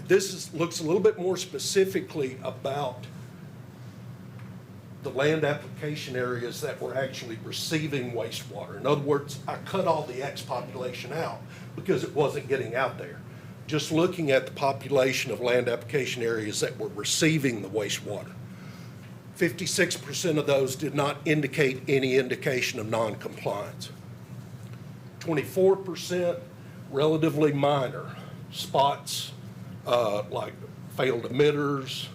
This looks a little bit more specifically about the land application areas that were actually receiving wastewater. In other words, I cut all the X population out because it wasn't getting out there. Just looking at the population of land application areas that were receiving the wastewater. 56% of those did not indicate any indication of non-compliance. 24%, relatively minor spots like failed emitters,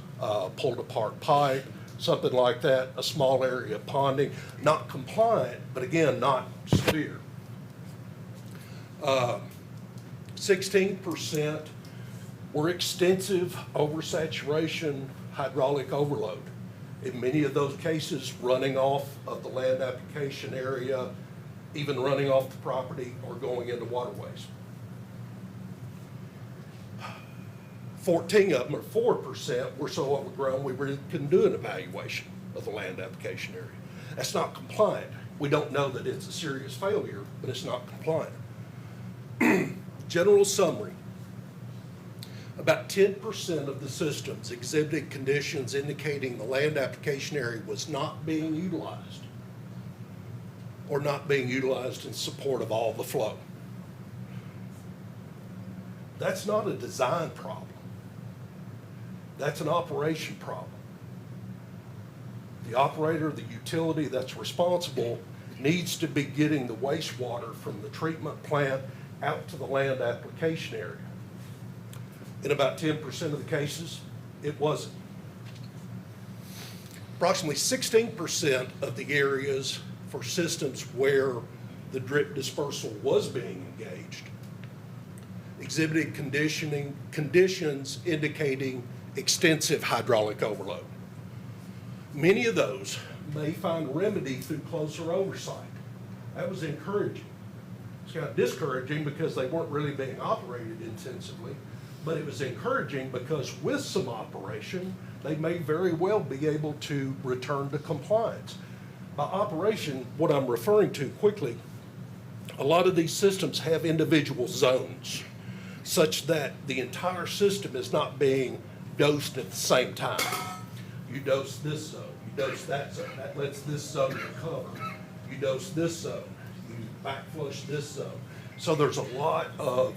pulled apart pipe, something like that, a small area of ponding, not compliant, but again, not severe. 16% were extensive oversaturation, hydraulic overload. In many of those cases, running off of the land application area, even running off the property or going into waterways. 14 of them, or 4%, were so overgrown we couldn't do an evaluation of the land application area. That's not compliant. We don't know that it's a serious failure, but it's not compliant. General summary. About 10% of the systems exhibited conditions indicating the land application area was not being utilized or not being utilized in support of all the flow. That's not a design problem. That's an operation problem. The operator, the utility that's responsible needs to be getting the wastewater from the treatment plant out to the land application area. In about 10% of the cases, it wasn't. Approximately 16% of the areas for systems where the drip dispersal was being engaged exhibited conditions indicating extensive hydraulic overload. Many of those may find remedy through closer oversight. That was encouraging. It's kind of discouraging because they weren't really being operated intensively, but it was encouraging because with some operation, they may very well be able to return to compliance. By operation, what I'm referring to quickly, a lot of these systems have individual zones such that the entire system is not being dosed at the same time. You dose this zone, you dose that zone, that lets this zone recover. You dose this zone, you back flush this zone. So there's a lot of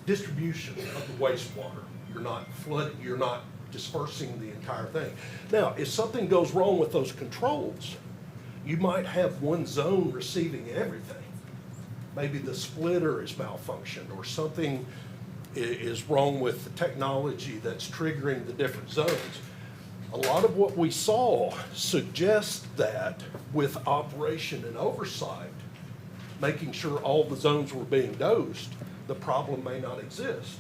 distribution of the wastewater. You're not flooding, you're not dispersing the entire thing. Now, if something goes wrong with those controls, you might have one zone receiving everything. Maybe the splitter is malfunctioned or something is wrong with the technology that's triggering the different zones. A lot of what we saw suggests that with operation and oversight, making sure all the zones were being dosed, the problem may not exist.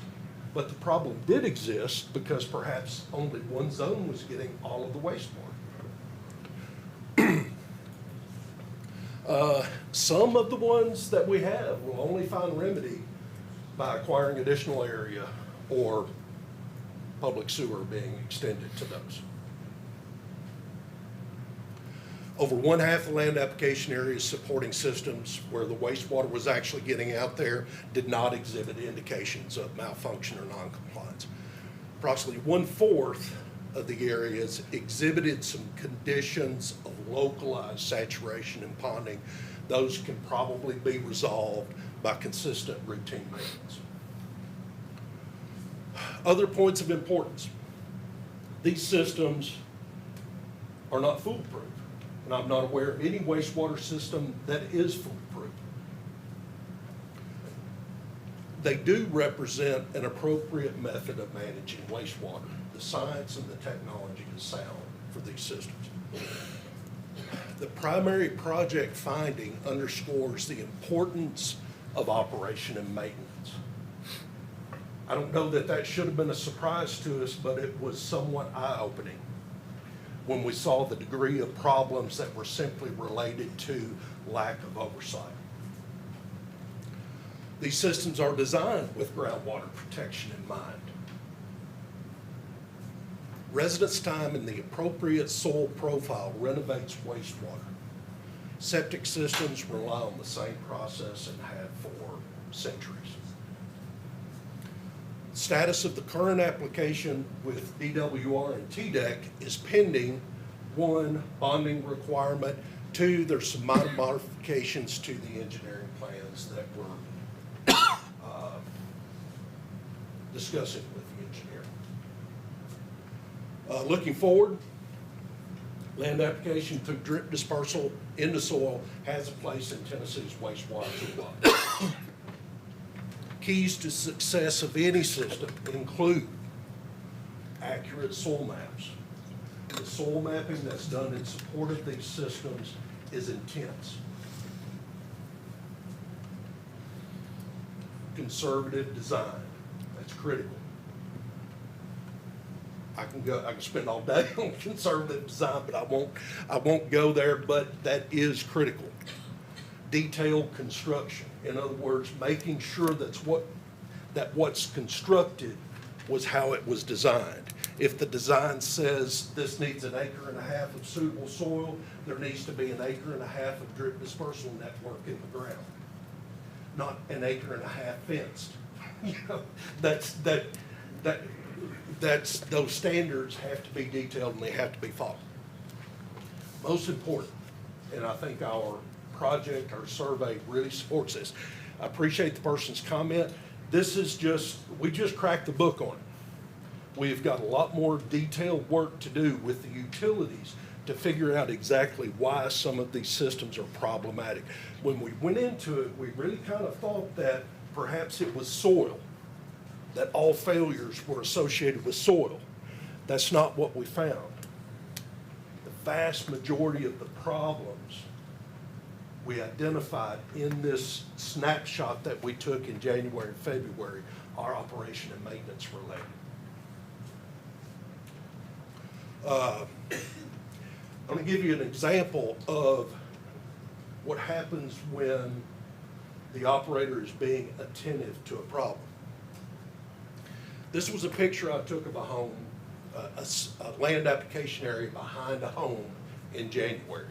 But the problem did exist because perhaps only one zone was getting all of the wastewater. Some of the ones that we have will only find remedy by acquiring additional area or public sewer being extended to those. Over one half the land application areas supporting systems where the wastewater was actually getting out there did not exhibit indications of malfunction or noncompliance. Approximately 1/4 of the areas exhibited some conditions of localized saturation and ponding. Those can probably be resolved by consistent routine maintenance. Other points of importance. These systems are not foolproof. And I'm not aware of any wastewater system that is foolproof. They do represent an appropriate method of managing wastewater. The science and the technology is sound for these systems. The primary project finding underscores the importance of operation and maintenance. I don't know that that should have been a surprise to us, but it was somewhat eye-opening when we saw the degree of problems that were simply related to lack of oversight. These systems are designed with groundwater protection in mind. Residence time in the appropriate soil profile renovates wastewater. Septic systems rely on the same process and have for centuries. Status of the current application with DWR and TDEC is pending. 1, bonding requirement. 2, there's some minor modifications to the engineering plans that we're discussing with the engineer. Looking forward, land application through drip dispersal into soil has a place in Tennessee's wastewater toolbox. Keys to success of any system include accurate soil maps. The soil mapping that's done in support of these systems is intense. Conservative design, that's critical. I can spend all day on conservative design, but I won't go there, but that is critical. Detailed construction. In other words, making sure that what's constructed was how it was designed. If the design says this needs 1.5 acres of suitable soil, there needs to be 1.5 acres of drip dispersal network in the ground, not 1.5 acres fenced. You know, those standards have to be detailed and they have to be followed. Most important, and I think our project, our survey really supports this. I appreciate the person's comment. This is we just cracked the book on it. We've got a lot more detailed work to do with the utilities to figure out exactly why some of these systems are problematic. When we went into it, we really kind of thought that perhaps it was soil, that all failures were associated with soil. That's not what we found. The vast majority of the problems we identified in this snapshot that we took in January and February are operation and maintenance related. I'm going to give you an example of what happens when the operator is being attentive to a problem. This was a picture I took of a home, a land application area behind a home in January.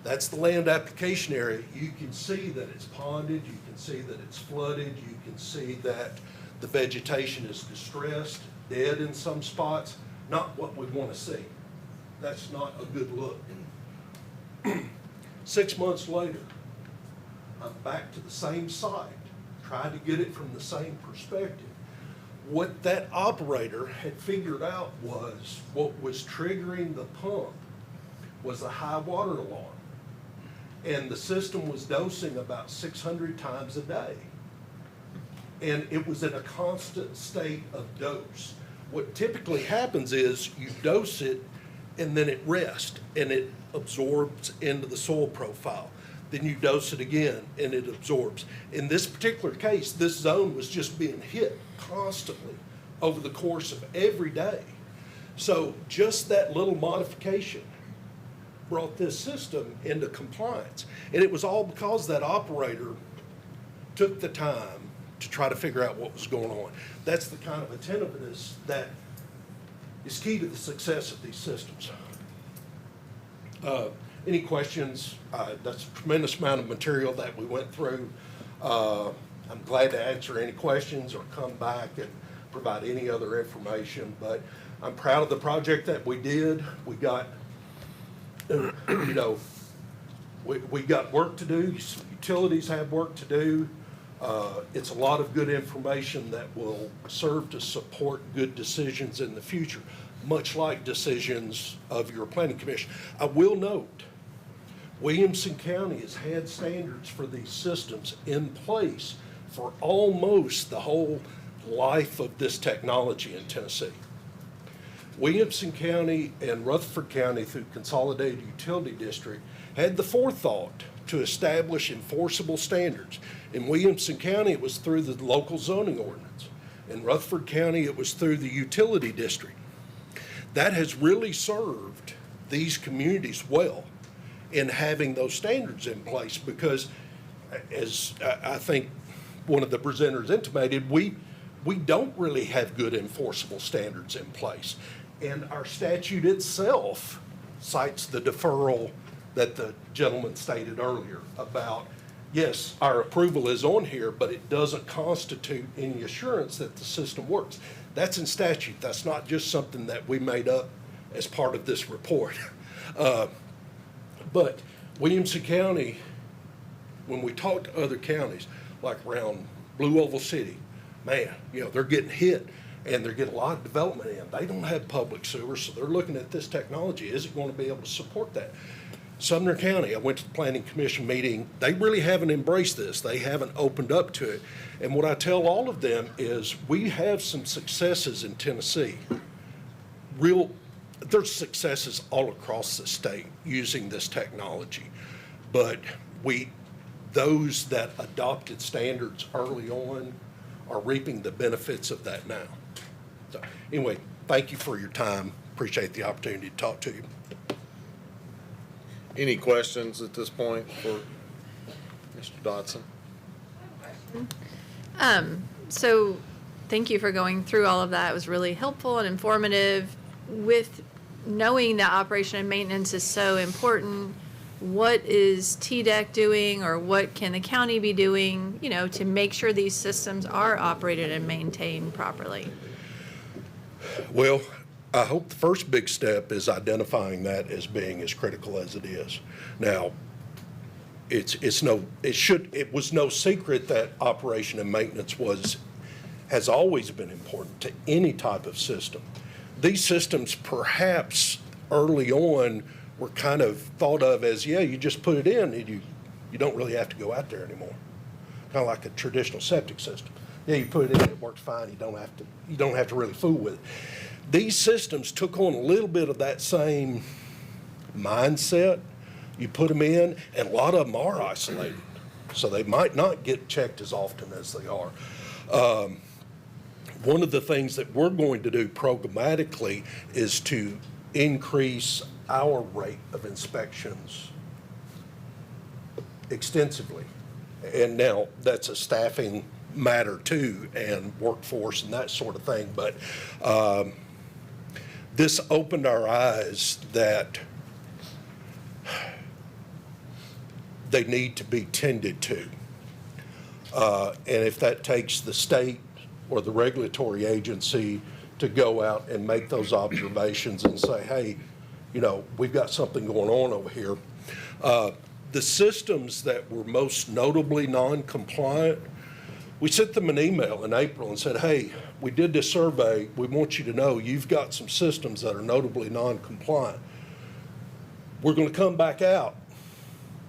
That's the land application area. You can see that it's ponded, you can see that it's flooded, you can see that the vegetation is distressed, dead in some spots, not what we want to see. That's not a good look. 6 months later, I'm back to the same site, tried to get it from the same perspective. What that operator had figured out was what was triggering the pump was a high water alarm. And the system was dosing about 600 times a day. And it was in a constant state of dose. What typically happens is you dose it and then it rests and it absorbs into the soil profile. Then you dose it again and it absorbs. In this particular case, this zone was just being hit constantly over the course of every day. So just that little modification brought this system into compliance. And it was all because that operator took the time to try to figure out what was going on. That's the kind of attentiveness that is key to the success of these systems. Any questions? That's a tremendous amount of material that we went through. I'm glad to answer any questions or come back and provide any other information, but I'm proud of the project that we did. We got, we got work to do. Utilities have work to do. It's a lot of good information that will serve to support good decisions in the future, much like decisions of your planning commission. I will note, Williamson County has had standards for these systems in place for almost the whole life of this technology in Tennessee. Williamson County and Rutherford County, through Consolidated Utility District, had the forethought to establish enforceable standards. In Williamson County, it was through the local zoning ordinance. In Rutherford County, it was through the utility district. That has really served these communities well in having those standards in place because, as I think one of the presenters intimated, we don't really have good enforceable standards in place. And our statute itself cites the deferral that the gentleman stated earlier about, yes, our approval is on here, but it doesn't constitute any assurance that the system works. That's in statute. That's not just something that we made up as part of this report. But Williamson County, when we talk to other counties, like around Blue Oval City, man, they're getting hit and they're getting a lot of development in. They don't have public sewer, so they're looking at this technology. Is it going to be able to support that? Sumner County, I went to the Planning Commission meeting. They really haven't embraced this. They haven't opened up to it. And what I tell all of them is we have some successes in Tennessee. There's successes all across the state using this technology. But those that adopted standards early on are reaping the benefits of that now. So anyway, thank you for your time. Appreciate the opportunity to talk to you. Any questions at this point for Mr. Dodson? So thank you for going through all of that. It was really helpful and informative. With knowing that operation and maintenance is so important, what is TDEC doing or what can the county be doing, to make sure these systems are operated and maintained properly? Well, I hope the first big step is identifying that as being as critical as it is. Now, it was no secret that operation and maintenance has always been important to any type of system. These systems perhaps early on were kind of thought of as, you just put it in and you don't really have to go out there anymore. Kind of like a traditional septic system. You put it in, it works fine, you don't have to really fool with it. These systems took on a little bit of that same mindset. You put them in, and a lot of them are isolated, so they might not get checked as often as they are. One of the things that we're going to do programmatically is to increase our rate of inspections extensively. And now, that's a staffing matter too, and workforce and that sort of thing, but this opened our eyes that they need to be tended to. And if that takes the state or the regulatory agency to go out and make those observations and say, hey, you know, we've got something going on over here. The systems that were most notably non-compliant, we sent them an email in April and said, hey, we did this survey. We want you to know you've got some systems that are notably non-compliant. We're going to come back out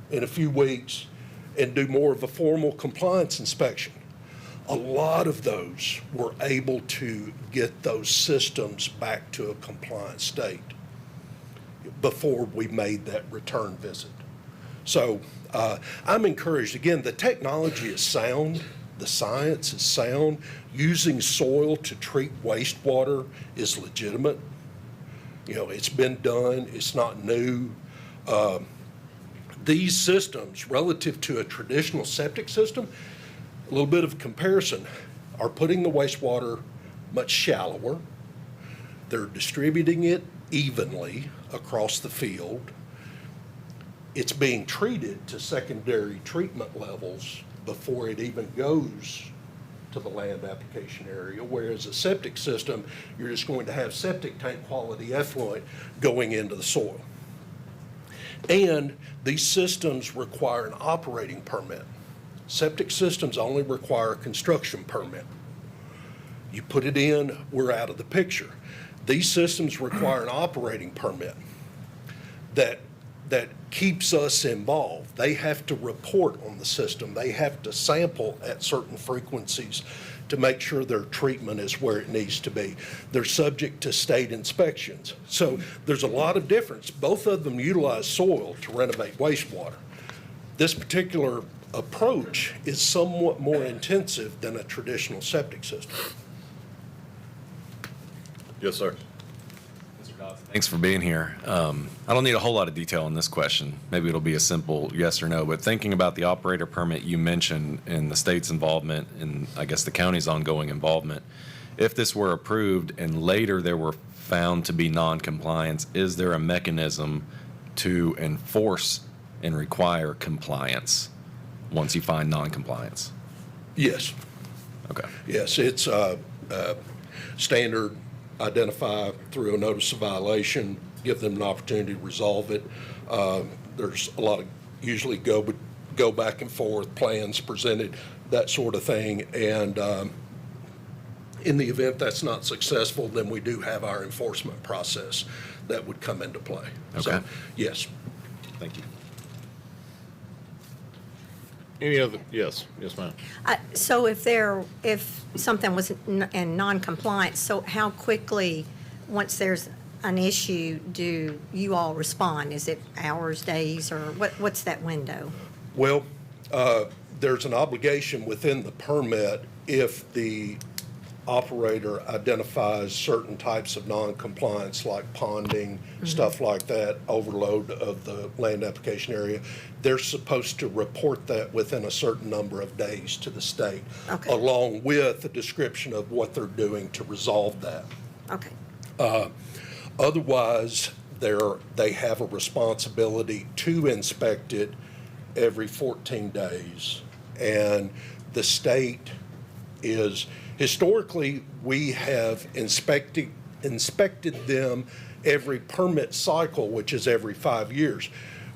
in a few weeks and do more of a formal compliance inspection. A lot of those were able to get those systems back to a compliant state before we made that return visit. So I'm encouraged. Again, the technology is sound. The science is sound. Using soil to treat wastewater is legitimate. You know, it's been done. It's not new. These systems, relative to a traditional septic system, a little bit of comparison, are putting the wastewater much shallower. They're distributing it evenly across the field. It's being treated to secondary treatment levels before it even goes to the land application area, whereas a septic system, you're just going to have septic tank quality effluent going into the soil. And these systems require an operating permit. Septic systems only require a construction permit. You put it in, we're out of the picture. These systems require an operating permit that keeps us involved. They have to report on the system. They have to sample at certain frequencies to make sure their treatment is where it needs to be. They're subject to state inspections. So there's a lot of difference. Both of them utilize soil to renovate wastewater. This particular approach is somewhat more intensive than a traditional septic system. Yes, sir. Thanks for being here. I don't need a whole lot of detail on this question. Maybe it'll be a simple yes or no, but thinking about the operator permit you mentioned and the state's involvement and I guess the county's ongoing involvement, if this were approved and later there were found to be non-compliance, is there a mechanism to enforce and require compliance once you find non-compliance? Yes. Okay. Yes, it's standard. Identify through a notice of violation, give them an opportunity to resolve it. There's a lot of usually go back and forth, plans presented, that sort of thing. And in the event that's not successful, then we do have our enforcement process that would come into play. Okay. So, yes. Thank you. Any other, yes, ma'am. So if something was in non-compliance, so how quickly, once there's an issue, do you all respond? Is it hours, days, or what's that window? Well, there's an obligation within the permit if the operator identifies certain types of non-compliance like ponding, stuff like that, overload of the land application area. They're supposed to report that within a certain number of days to the state, along with a description of what they're doing to resolve that. Okay. Otherwise, they have a responsibility to inspect it every 14 days. And the state is, historically, we have inspected them every permit cycle, which is every 5 years.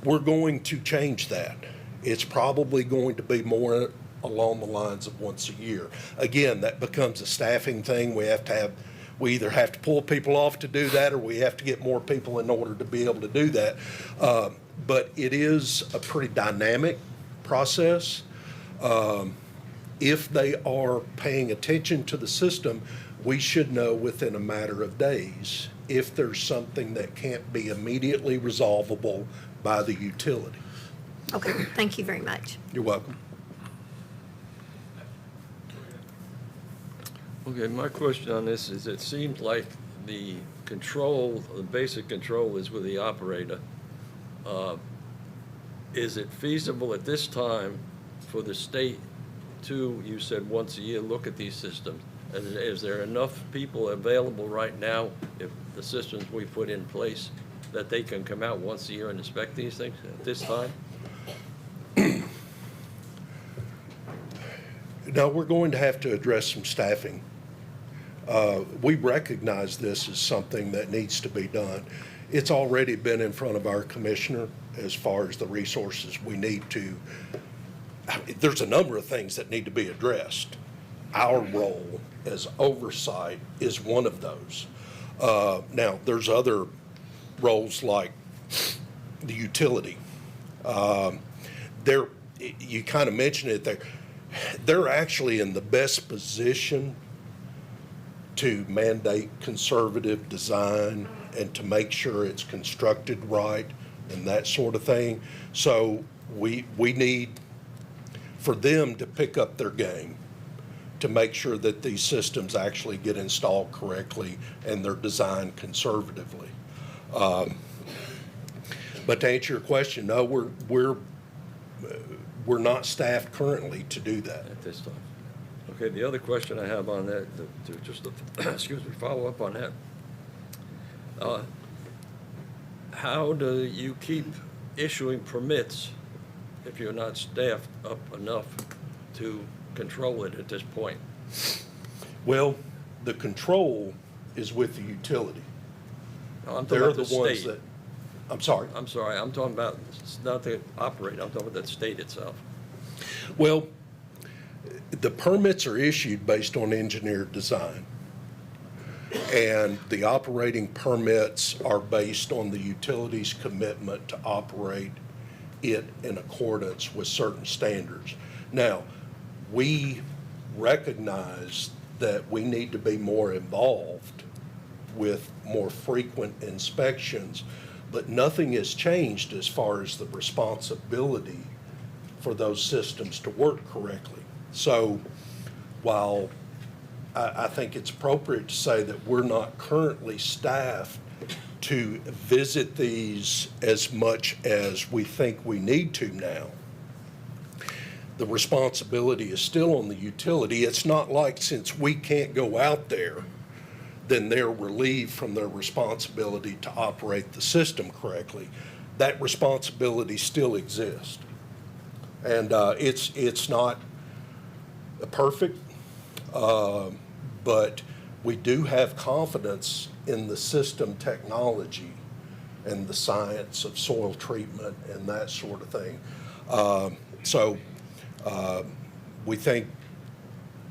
We're going to change that. It's probably going to be more along the lines of once a year. Again, that becomes a staffing thing. We either have to pull people off to do that, or we have to get more people in order to be able to do that. But it is a pretty dynamic process. If they are paying attention to the system, we should know within a matter of days if there's something that can't be immediately resolvable by the utility. Okay, thank you very much. You're welcome. Okay, my question on this is, it seems like the basic control is with the operator. Is it feasible at this time for the state to, you said once a year, look at these systems? And is there enough people available right now, if the systems we put in place, that they can come out once a year and inspect these things at this time? No, we're going to have to address some staffing. We recognize this as something that needs to be done. It's already been in front of our commissioner as far as the resources we need to. There's a number of things that need to be addressed. Our role as oversight is one of those. Now, there's other roles like the utility. You kind of mentioned it, they're actually in the best position to mandate conservative design and to make sure it's constructed right and that sort of thing. So we need for them to pick up their game to make sure that these systems actually get installed correctly and they're designed conservatively. But to answer your question, no, we're not staffed currently to do that at this time. Okay, the other question I have on that, to just excuse me, follow up on that. How do you keep issuing permits if you're not staffed up enough to control it at this point? Well, the control is with the utility. No, I'm talking They're about the the ones state. that, I'm sorry. I'm sorry, I'm talking about not the operator, I'm talking about the state itself. Well, the permits are issued based on engineered design. And the operating permits are based on the utility's commitment to operate it in accordance with certain standards. Now, we recognize that we need to be more involved with more frequent inspections, but nothing has changed as far as the responsibility for those systems to work correctly. So while I think it's appropriate to say that we're not currently staffed to visit these as much as we think we need to now, the responsibility is still on the utility. It's not like since we can't go out there, then they're relieved from their responsibility to operate the system correctly. That responsibility still exists. And it's not perfect, but we do have confidence in the system technology and the science of soil treatment and that sort of thing. So we think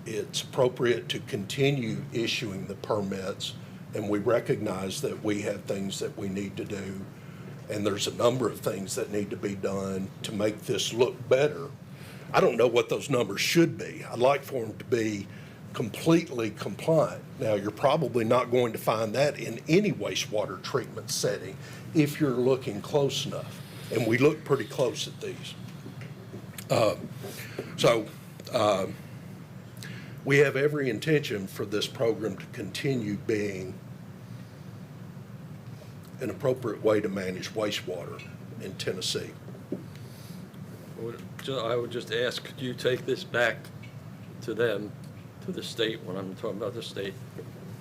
it's appropriate to continue issuing the permits, and we recognize that we have things that we need to do, and there's a number of things that need to be done to make this look better. I don't know what those numbers should be. I'd like for them to be completely compliant. Now, you're probably not going to find that in any wastewater treatment setting if you're looking close enough, and we look pretty close at these. We have every intention for this program to continue being an appropriate way to manage wastewater in Tennessee. I would just ask, could you take this back to them, to the state, when I'm talking about the state,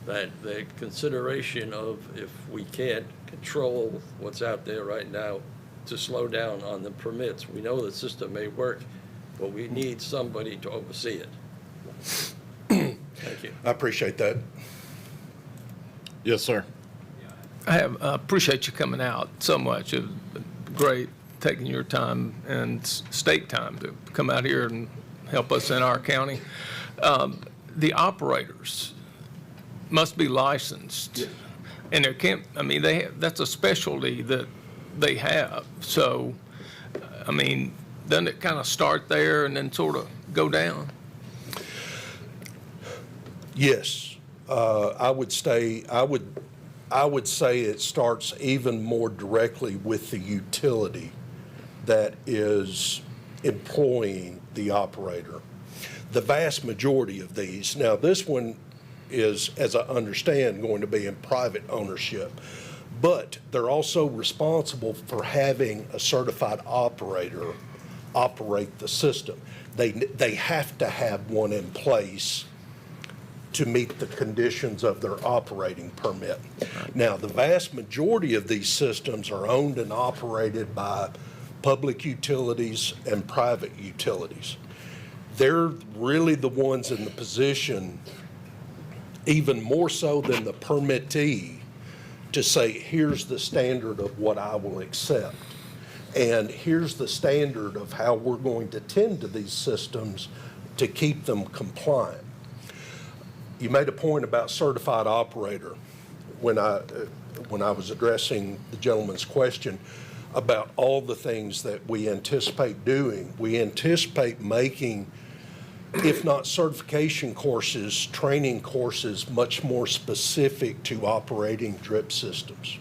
that the consideration of if we can't control what's out there right now, to slow down on the permits. We know the system may work, but we need somebody to oversee it. Thank you. I appreciate that. Yes, sir. I appreciate you coming out so much. It was great taking your time and state time to come out here and help us in our county. The operators must be licensed. Yes. And there can't, I mean, that's a specialty that they have. So, I mean, doesn't it kind of start there and then sort of go down? Yes, I would say it starts even more directly with the utility that is employing the operator. The vast majority of these, now this one is, as I understand, going to be in private ownership, but they're also responsible for having a certified operator operate the system. They have to have one in place to meet the conditions of their operating permit. Now, the vast majority of these systems are owned and operated by public utilities and private utilities. They're really the ones in the position, even more so than the permittee, to say, here's the standard of what I will accept. And here's the standard of how we're going to tend to these systems to keep them compliant. You made a point about certified operator when I was addressing the gentleman's question about all the things that we anticipate doing. We anticipate making, if not certification courses, training courses much more specific to operating drip systems.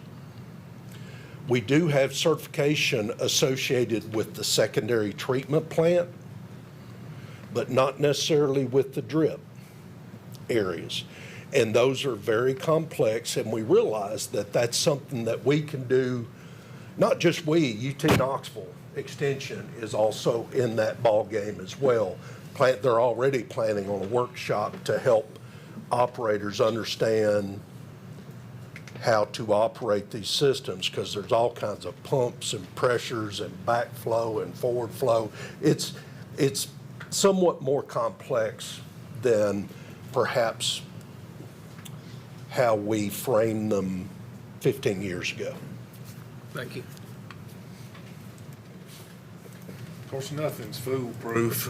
We do have certification associated with the secondary treatment plant, but not necessarily with the drip areas. And those are very complex, and we realize that that's something that we can do, not just we, UT Knoxville Extension is also in that ball game as well. They're already planning on a workshop to help operators understand how to operate these systems, because there's all kinds of pumps and pressures and backflow and forward flow. It's somewhat more complex than perhaps how we framed them 15 years ago. Thank you. Of course, nothing's foolproof,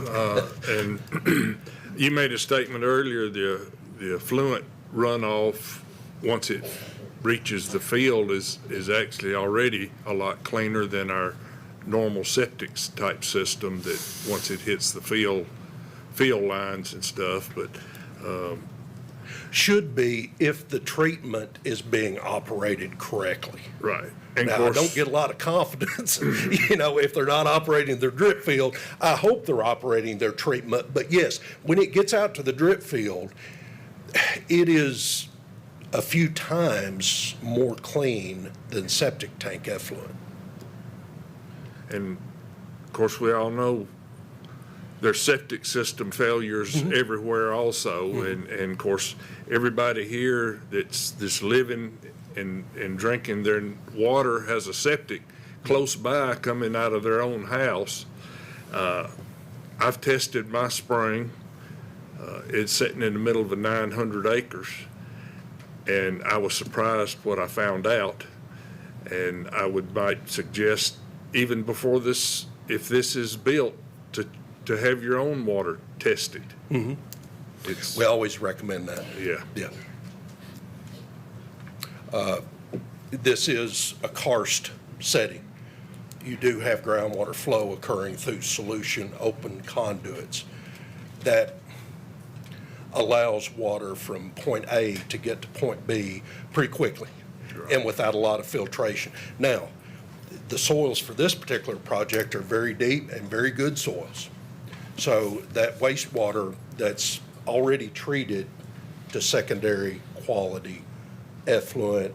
and you made a statement earlier, the effluent runoff, once it reaches the field, is actually already a lot cleaner than our normal septic type system that once it hits the field lines and stuff, but should be if the treatment is being operated correctly. Right. And now, I don't get a lot of confidence, if they're not operating their drip field. I hope they're operating their treatment. But yes, when it gets out to the drip field, it is a few times more clean than septic tank effluent. And of course, we all know there's septic system failures everywhere also. And of course, everybody here that's living and drinking their water has a septic close by coming out of their own house. I've tested my spring. It's sitting in the middle of 900 acres. And I was surprised what I found out. And I might suggest, even before this, if this is built, to have your own water tested. We always recommend that. Yeah. This is a karst setting. You do have groundwater flow occurring through solution open conduits that allows water from point A to get to point B pretty quickly and without a lot of filtration. Now, the soils for this particular project are very deep and very good soils. So that wastewater that's already treated to secondary quality effluent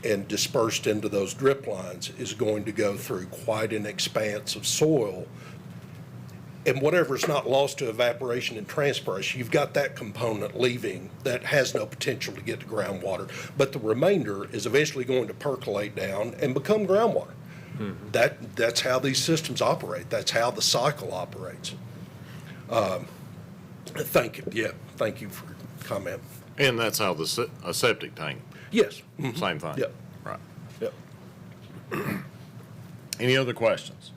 and dispersed into those drip lines is going to go through quite an expanse of soil. And whatever's not lost to evaporation and transpiration, you've got that component leaving that has no potential to get to groundwater. But the remainder is eventually going to percolate down and become groundwater. That's how these systems operate. That's how the cycle operates. Thank you. Yeah, thank you for your comment. And that's how a septic tank. Yes. Same thing. Yep. Right. Yep. Any other questions?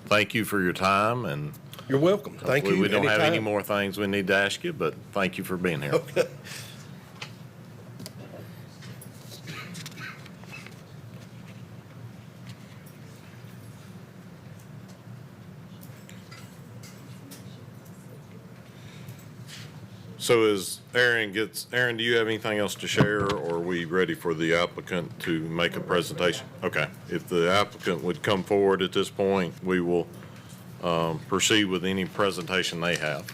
Thank you for your time, and you're welcome. Thank you. We don't have any Anytime. more things we need to ask you, but thank you for being here. Okay. So as Aaron, do you have anything else to share, or are we ready for the applicant to make a presentation? Okay. If the applicant would come forward at this point, we will proceed with any presentation they have.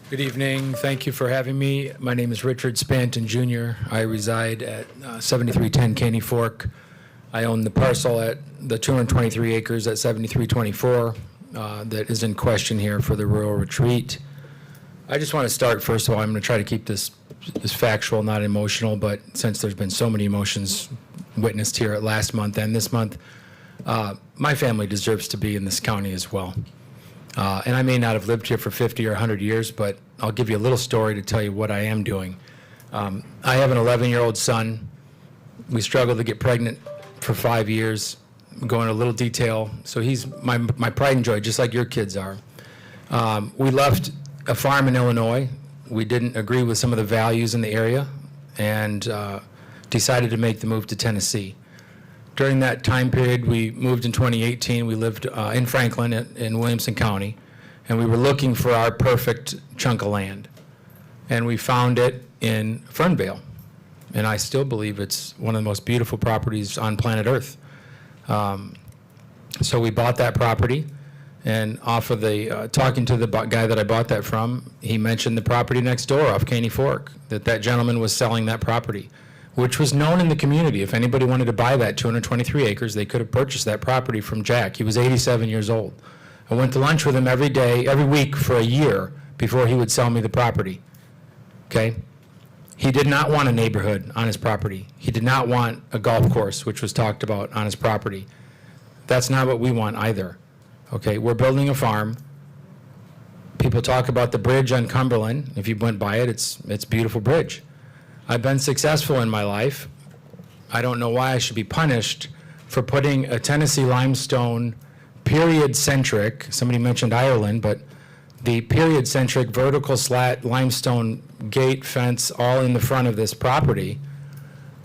Good evening. Thank you for having me. My name is Richard Spanton Jr. I reside at 7310 Caney Fork I own the parcel at the 223 acres at 7324 that is in question here for the rural retreat. I just want to start, first of all, I'm going to try to keep this factual, not emotional, but since there's been so many emotions witnessed here last month and this month, my family deserves to be in this county as well. And I may not have lived here for 50 or 100 years, but I'll give you a little story to tell you what I am doing. I have an 11-year-old son. We struggled to get pregnant for 5 years. I'm going into a little detail. So he's my pride and joy, just like your kids are. We left a farm in Illinois. We didn't agree with some of the values in the area and decided to make the move to Tennessee. During that time period, we moved in 2018. We lived in Franklin in Williamson County, and we were looking for our perfect chunk of land. And we found it in Fernvale. And I still believe it's one of the most beautiful properties on planet Earth. So we bought that property, and off of the, talking to the guy that I bought that from, he mentioned the property next door off Caney Fork, that gentleman was selling that property, which was known in the community. If anybody wanted to buy that 223 acres, they could have purchased that property from Jack. He was 87 years old. I went to lunch with him every day, every week for a year before he would sell me the property, okay? He did not want a neighborhood on his property. He did not want a golf course, which was talked about on his property. That's not what we want either, okay? We're building a farm. People talk about the bridge on Cumberland. If you went by it, it's a beautiful bridge. I've been successful in my life. I don't know why I should be punished for putting a Tennessee limestone period-centric, somebody mentioned Ireland, but the period-centric vertical slat limestone gate fence all in the front of this property.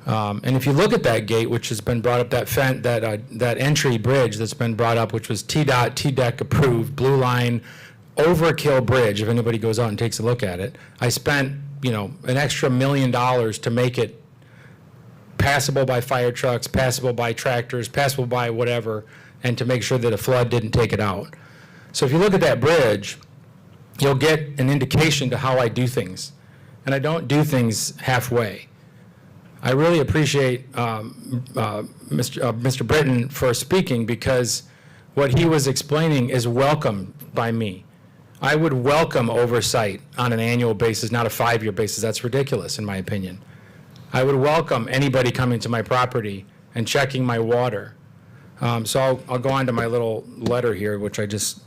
And if you look at that gate, which has been brought up, that entry bridge that's been brought up, which was TDOT, TDEC approved, blue line, overkill bridge, if anybody goes out and takes a look at it. I spent, an extra $1 million to make it passable by fire trucks, passable by tractors, passable by whatever, and to make sure that a flood didn't take it out. So if you look at that bridge, you'll get an indication to how I do things. And I don't do things halfway. I really appreciate Mr. Britton for speaking, because what he was explaining is welcome by me. I would welcome oversight on an annual basis, not a 5-year basis. That's ridiculous, in my opinion. I would welcome anybody coming to my property and checking my water. So I'll go on to my little letter here, which I just,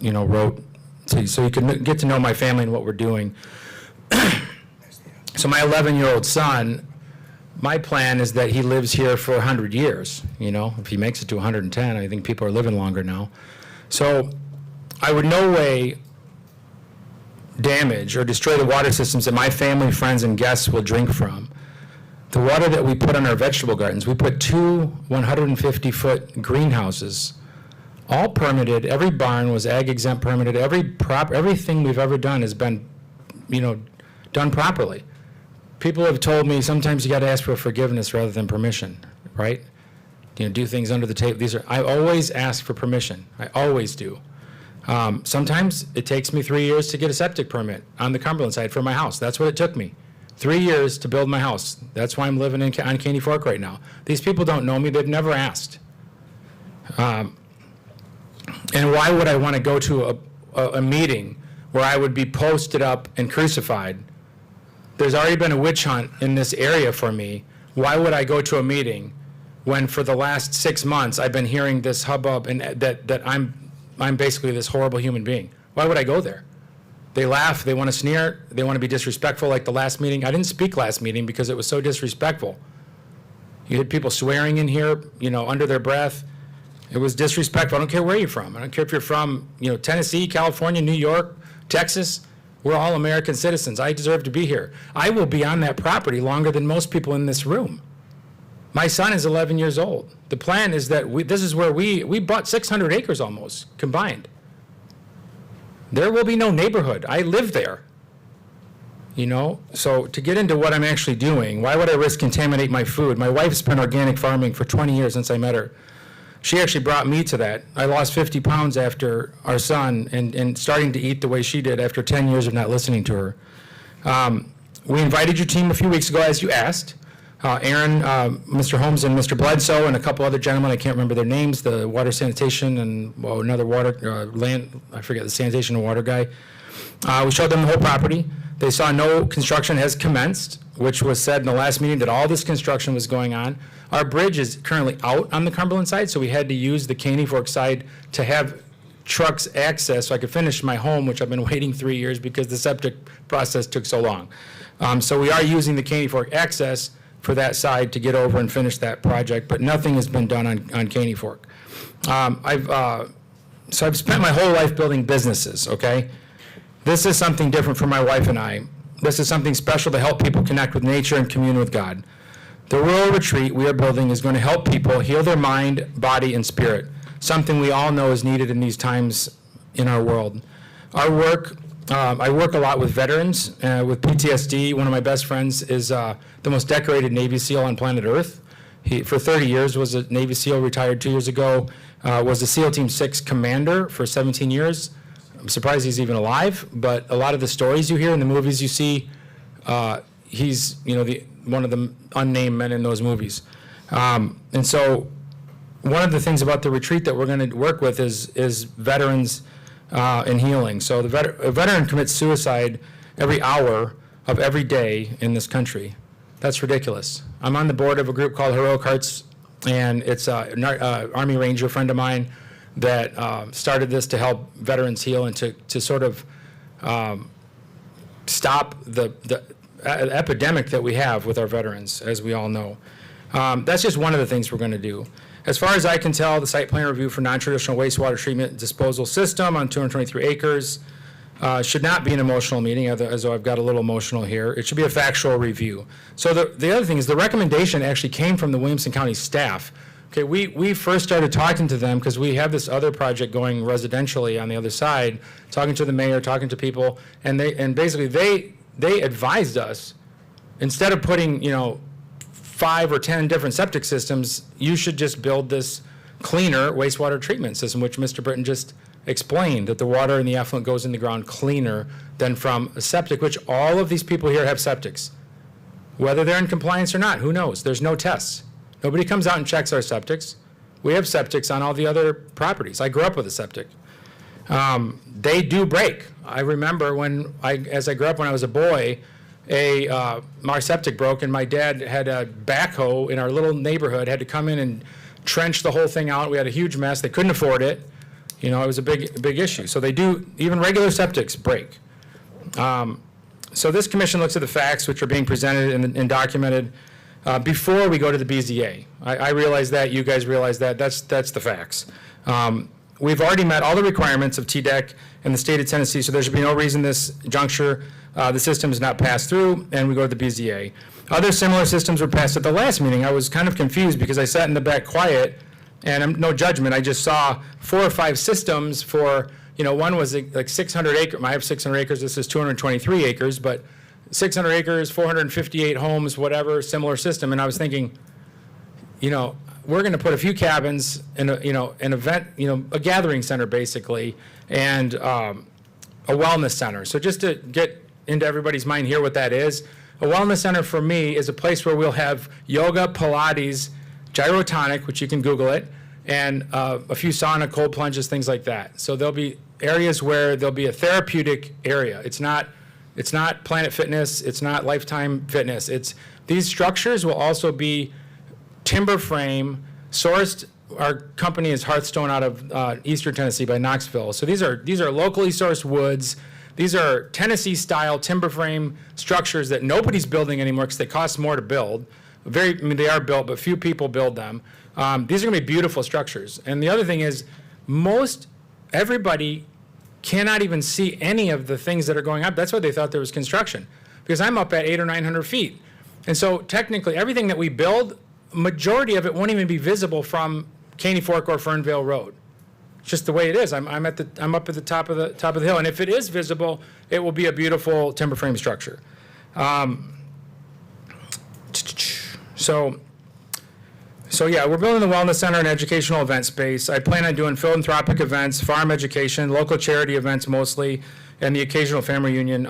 wrote, so you can get to know my family and what we're doing. So my 11-year-old son, my plan is that he lives here for 100 years. If he makes it to 110, I think people are living longer now. So I would no way damage or destroy the water systems that my family, friends, and guests will drink from. The water that we put on our vegetable gardens, we put 2 150-foot greenhouses, all permitted. Every barn was ag exempt permitted. Everything we've ever done has been, done properly. People have told me sometimes you got to ask for forgiveness rather than permission, right? Do things under the table. I always ask for permission. I always do. Sometimes it takes me 3 years to get a septic permit on the Cumberland side for my house. That's what it took me. 3 years to build my house. That's why I'm living on Caney Fork right now. These people don't know me. They've never asked. And why would I want to go to a meeting where I would be posted up and crucified? There's already been a witch hunt in this area for me. Why would I go to a meeting when for the last 6 months I've been hearing this hubbub and that I'm basically this horrible human being? Why would I go there? They laugh, they want to sneer, they want to be disrespectful like the last meeting. I didn't speak last meeting because it was so disrespectful. You had people swearing in here, under their breath. It was disrespectful. I don't care where you're from. I don't care if you're from, Tennessee, California, New York, Texas. We're all American citizens. I deserve to be here. I will be on that property longer than most people in this room. My son is 11 years old. The plan is that this is where we bought 600 acres almost combined. There will be no neighborhood. I live there. So to get into what I'm actually doing, why would I risk contaminate my food? My wife's been organic farming for 20 years since I met her. She actually brought me to that. I lost 50 pounds after our son and starting to eat the way she did after 10 years of not listening to her. We invited your team a few weeks ago, as you asked. Aaron, Mr. Holmes and Mr. Bledsoe, and a couple other gentlemen, I can't remember their names, the water sanitation and another water, land, I forget, the sanitation and water guy. We showed them the whole property. They saw no construction has commenced, which was said in the last meeting that all this construction was going on. Our bridge is currently out on the Cumberland side, so we had to use the Caney Fork side to have trucks access so I could finish my home, which I've been waiting 3 years because the septic process took so long. So we are using the Caney Fork access for that side to get over and finish that project, but nothing has been done on Caney Fork. So I've spent my whole life building businesses, okay? This is something different for my wife and I. This is something special to help people connect with nature and commune with God. The rural retreat we are building is going to help people heal their mind, body, and spirit, something we all know is needed in these times in our world. Our work, I work a lot with veterans, with PTSD. One of my best friends is the most decorated Navy SEAL on planet Earth. He, for 30 years, was a Navy SEAL, retired 2 years ago, was the SEAL Team 6 commander for 17 years. I'm surprised he's even alive, but a lot of the stories you hear in the movies you see, he's, one of the unnamed men in those movies. And so one of the things about the retreat that we're going to work with is veterans and healing. So a veteran commits suicide every hour of every day in this country. That's ridiculous. I'm on the board of a group called Heroic Hearts, and it's an Army Ranger friend of mine that started this to help veterans heal and to sort of stop the epidemic that we have with our veterans, as we all know. That's just one of the things we're going to do. As far as I can tell, the site plan review for non-traditional wastewater treatment disposal system on 223 acres should not be an emotional meeting, as though I've got a little emotional here. It should be a factual review. So the other thing is the recommendation actually came from the Williamson County staff. Okay, we first started talking to them because we have this other project going residentially on the other side, talking to the mayor, talking to people, and basically they advised us, instead of putting 5 or 10 different septic systems, you should just build this cleaner wastewater treatment system, which Mr. Britton just explained, that the water in the effluent goes in the ground cleaner than from a septic, which all of these people here have septics. Whether they're in compliance or not, who knows? There's no tests. Nobody comes out and checks our septics. We have septics on all the other properties. I grew up with a septic. They do break. I remember as I grew up when I was a boy, our septic broke, and my dad had a backhoe in our little neighborhood, had to come in and trench the whole thing out. We had a huge mess. They couldn't afford it. It was a big issue. So they do, even regular septics break. So this commission looks at the facts which are being presented and documented before we go to the BZA. I realize that, you guys realize that, that's the facts. We've already met all the requirements of TDEC in the state of Tennessee, so there should be no reason this juncture, the system is not passed through, and we go to the BZA. Other similar systems were passed at the last meeting. I was kind of confused because I sat in the back quiet, and no judgment, I just saw 4 or 5 systems for, one was like 600 acres, I have 600 acres, this is 223 acres, but 600 acres, 458 homes, whatever, similar system. And I was thinking, we're going to put a few cabins in an event, a gathering center basically, and a wellness center. So just to get into everybody's mind here what that is, a wellness center for me is a place where we'll have yoga, Pilates, gyrotonic, which you can Google it, and a few sauna, cold plunges, things like that. So there'll be areas where there'll be a therapeutic area. It's not Planet Fitness, it's not Lifetime Fitness. These structures will also be timber frame, sourced. Our company is Hearthstone out of Eastern Tennessee by Knoxville. So these are locally sourced woods. These are Tennessee-style timber frame structures that nobody's building anymore because they cost more to build. They are built, but few people build them. These are going to be beautiful structures. And the other thing is, everybody cannot even see any of the things that are going up. That's why they thought there was construction, because I'm up at 800 or 900 feet. And so technically, everything that we build, majority of it won't even be visible from Caney Fork or Fernvale Road. It's just the way it is. I'm up at the top of the hill, and if it is visible, it will be a beautiful timber frame structure. So So yeah, we're building the wellness center and educational event space. I plan on doing philanthropic events, farm education, local charity events mostly, and the occasional family reunion.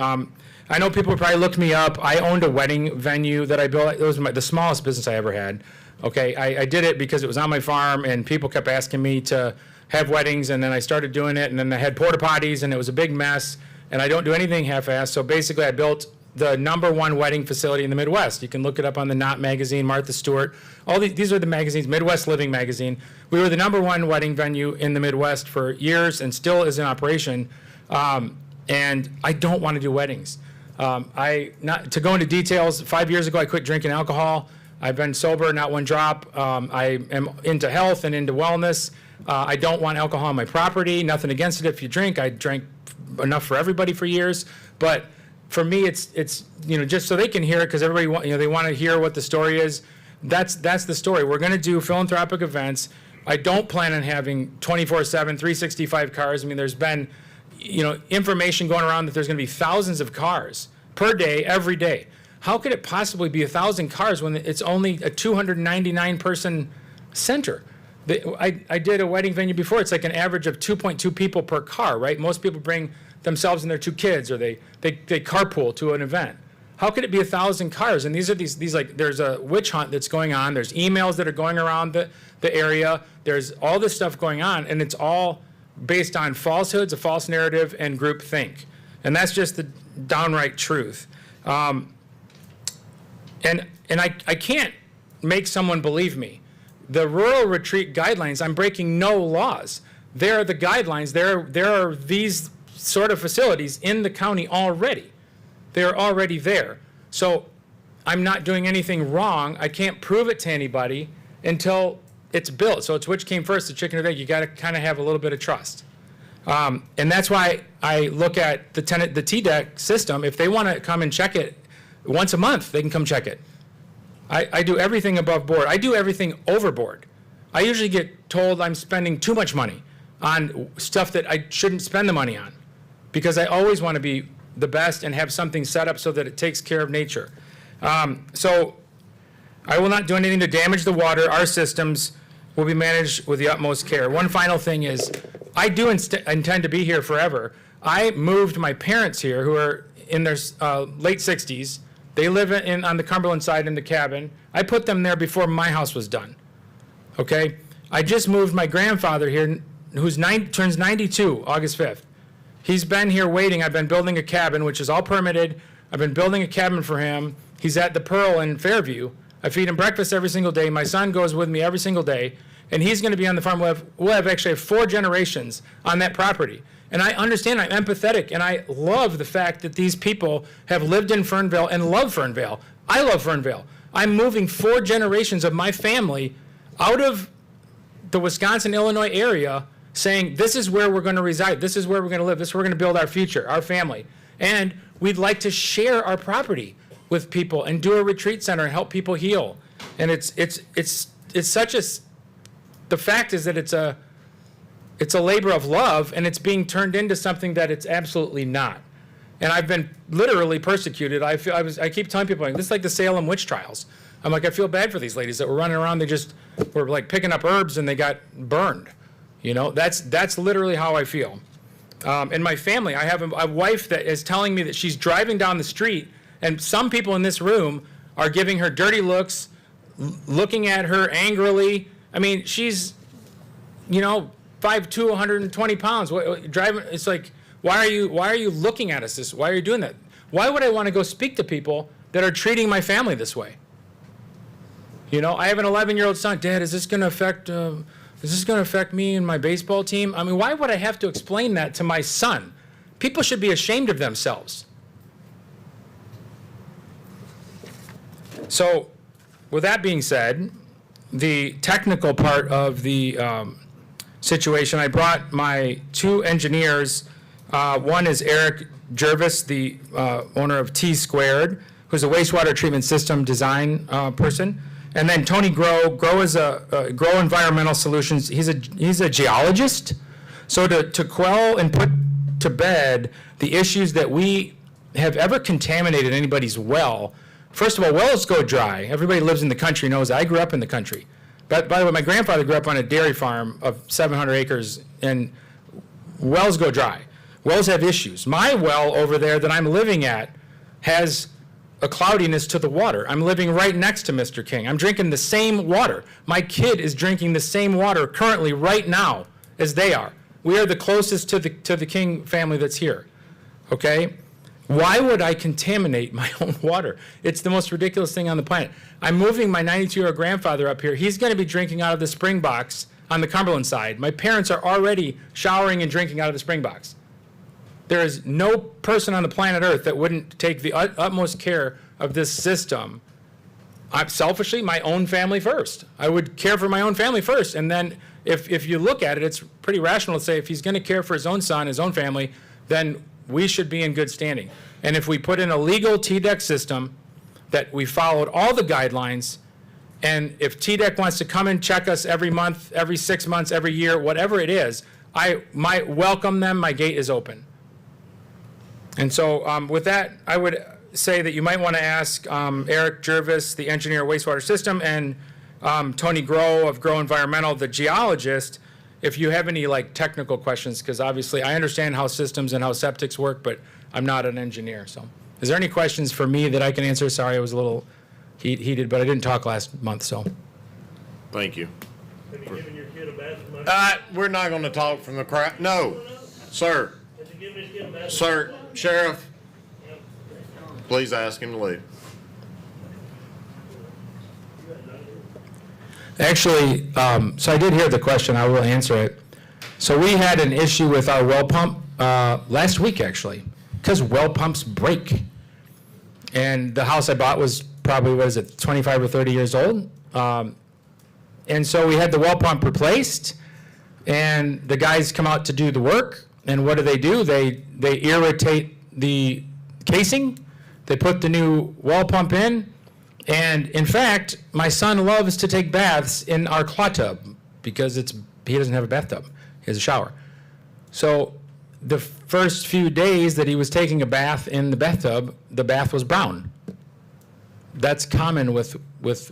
I know people probably looked me up. I owned a wedding venue that I built. It was the smallest business I ever had. Okay, I did it because it was on my farm, and people kept asking me to have weddings, and then I started doing it, and then I had porta potties, and it was a big mess, and I don't do anything half-assed. So basically, I built the #1 wedding facility in the Midwest. You can look it up on the Knot magazine, Martha Stewart. All these are the magazines, Midwest Living magazine. We were the #1 wedding venue in the Midwest for years and still is in operation. And I don't want to do weddings. Not to go into details, 5 years ago, I quit drinking alcohol. I've been sober, not one drop. I am into health and into wellness. I don't want alcohol on my property. Nothing against it if you drink. I drank enough for everybody for years. But for me, it's just so they can hear it, because everybody they want to hear what the story is. That's the story. We're going to do philanthropic events. I don't plan on having 24/7, 365 cars. I mean, there's been information going around that there's going to be thousands of cars per day, every day. How could it possibly be 1,000 cars when it's only a 299-person center? I did a wedding venue before. It's like an average of 2.2 people per car, right? Most people bring themselves and their 2 kids, or they carpool to an event. How could it be 1,000 cars? And these like, there's a witch hunt that's going on. There's emails that are going around the area. There's all this stuff going on, and it's all based on falsehoods, a false narrative, and groupthink. And that's just the downright truth. And I can't make someone believe me. The rural retreat guidelines, I'm breaking no laws. There are the guidelines. There are these sort of facilities in the county already. They're already there. So I'm not doing anything wrong. I can't prove it to anybody until it's built. So it's which came first, the chicken or the egg. You got to kind of have a little bit of trust. And that's why I look at the TDEC system. If they want to come and check it once a month, they can come check it. I do everything above board. I do everything overboard. I usually get told I'm spending too much money on stuff that I shouldn't spend the money on, because I always want to be the best and have something set up so that it takes care of nature. So I will not do anything to damage the water. Our systems will be managed with the utmost care. One final thing is, I do intend to be here forever. I moved my parents here, who are in their late 60s. They live on the Cumberland side in the cabin. I put them there before my house was done. Okay? I just moved my grandfather here, who's turns 92, August 5th. He's been here waiting. I've been building a cabin, which is all permitted. I've been building a cabin for him. He's at the Pearl in Fairview. I feed him breakfast every single day. My son goes with me every single day, and he's going to be on the farm. We'll have actually 4 generations on that property. And I understand, I'm empathetic, and I love the fact that these people have lived in Fernvale and love Fernvale. I love Fernvale. I'm moving 4 generations of my family out of the Wisconsin-Illinois area, saying this is where we're going to reside, this is where we're going to live, this is where we're going to build our future, our family. And we'd like to share our property with people and do a retreat center and help people heal. And it's such a, the fact is that it's a labor of love, and it's being turned into something that it's absolutely not. And I've been literally persecuted. I keep telling people, this is like the Salem witch trials. I'm like, I feel bad for these ladies that were running around. They just were like picking up herbs and they got burned. That's literally how I feel. In my family, I have a wife that is telling me that she's driving down the street, and some people in this room are giving her dirty looks, looking at her angrily. I mean, she's, 5'2", 120 pounds. Driving, it's like, why are you looking at us why are you doing that? Why would I want to go speak to people that are treating my family this way? I have an 11-year-old son. Dad, is this going to affect me and my baseball team? I mean, why would I have to explain that to my son? People should be ashamed of themselves. So, with that being said, the technical part of the situation, I brought my 2 engineers. One is Eric Jervis, the owner of T Squared, who's a wastewater treatment system design person. And then Tony Grow. Grow is Grow Environmental Solutions. He's a geologist. So to quell and put to bed the issues that we have ever contaminated anybody's well. First of all, wells go dry. Everybody lives in the country knows that. I grew up in the country. By the way, my grandfather grew up on a dairy farm of 700 acres, and wells go dry. Wells have issues. My well over there that I'm living at has a cloudiness to the water. I'm living right next to Mr. King. I'm drinking the same water. My kid is drinking the same water currently right now as they are. We are the closest to the King family that's here, okay? Why would I contaminate my own water? It's the most ridiculous thing on the planet. I'm moving my 92-year-old grandfather up here. He's going to be drinking out of the spring box on the Cumberland side. My parents are already showering and drinking out of the spring box. There is no person on the planet Earth that wouldn't take the utmost care of this system. Selfishly, my own family first. I would care for my own family first. And then if you look at it, it's pretty rational to say if he's going to care for his own son, his own family, then we should be in good standing. And if we put in a legal TDEC system that we followed all the guidelines, and if TDEC wants to come and check us every month, every 6 months, every year, whatever it is, I might welcome them. My gate is open. And so with that, I would say that you might want to ask Eric Jervis, the engineer of wastewater system, and Tony Groh of Groh Environmental, the geologist, if you have any like technical questions, because obviously I understand how systems and how septics work, but I'm not an engineer. So is there any questions for me that I can answer? Sorry, I was a little heated, but I didn't talk last month, so. Thank you. Have you given your kid a bath? We're not going to talk from the crowd. No, sir. Have you given his kid a bath? Sir, Sheriff, please ask him to leave. Actually, so I did hear the question. I will answer it. So we had an issue with our well pump last week, actually, because well pumps break. And the house I bought was probably, 25 or 30 years old. And so we had the well pump replaced, and the guys come out to do the work. And what do? They irritate the casing. They put the new well pump in. And in fact, my son loves to take baths in our clot tub because he doesn't have a bathtub. He has a shower. So the first few days that he was taking a bath in the bathtub, the bath was brown. That's common with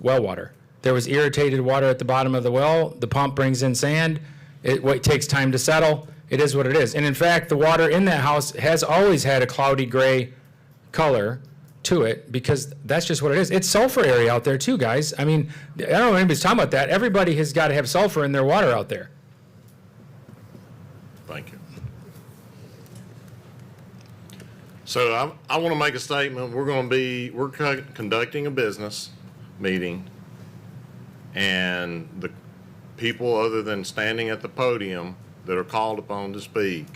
well water. There was irritated water at the bottom of the well. The pump brings in sand. It takes time to settle. It is what it is. And in fact, the water in that house has always had a cloudy gray color to it because that's just what it is. It's sulfur area out there too, guys. I mean, I don't know if anybody's talking about that. Everybody has got to have sulfur in their water out there. Thank you. So I want to make a statement. We're conducting a business meeting, and the people other than standing at the podium that are called upon to speak,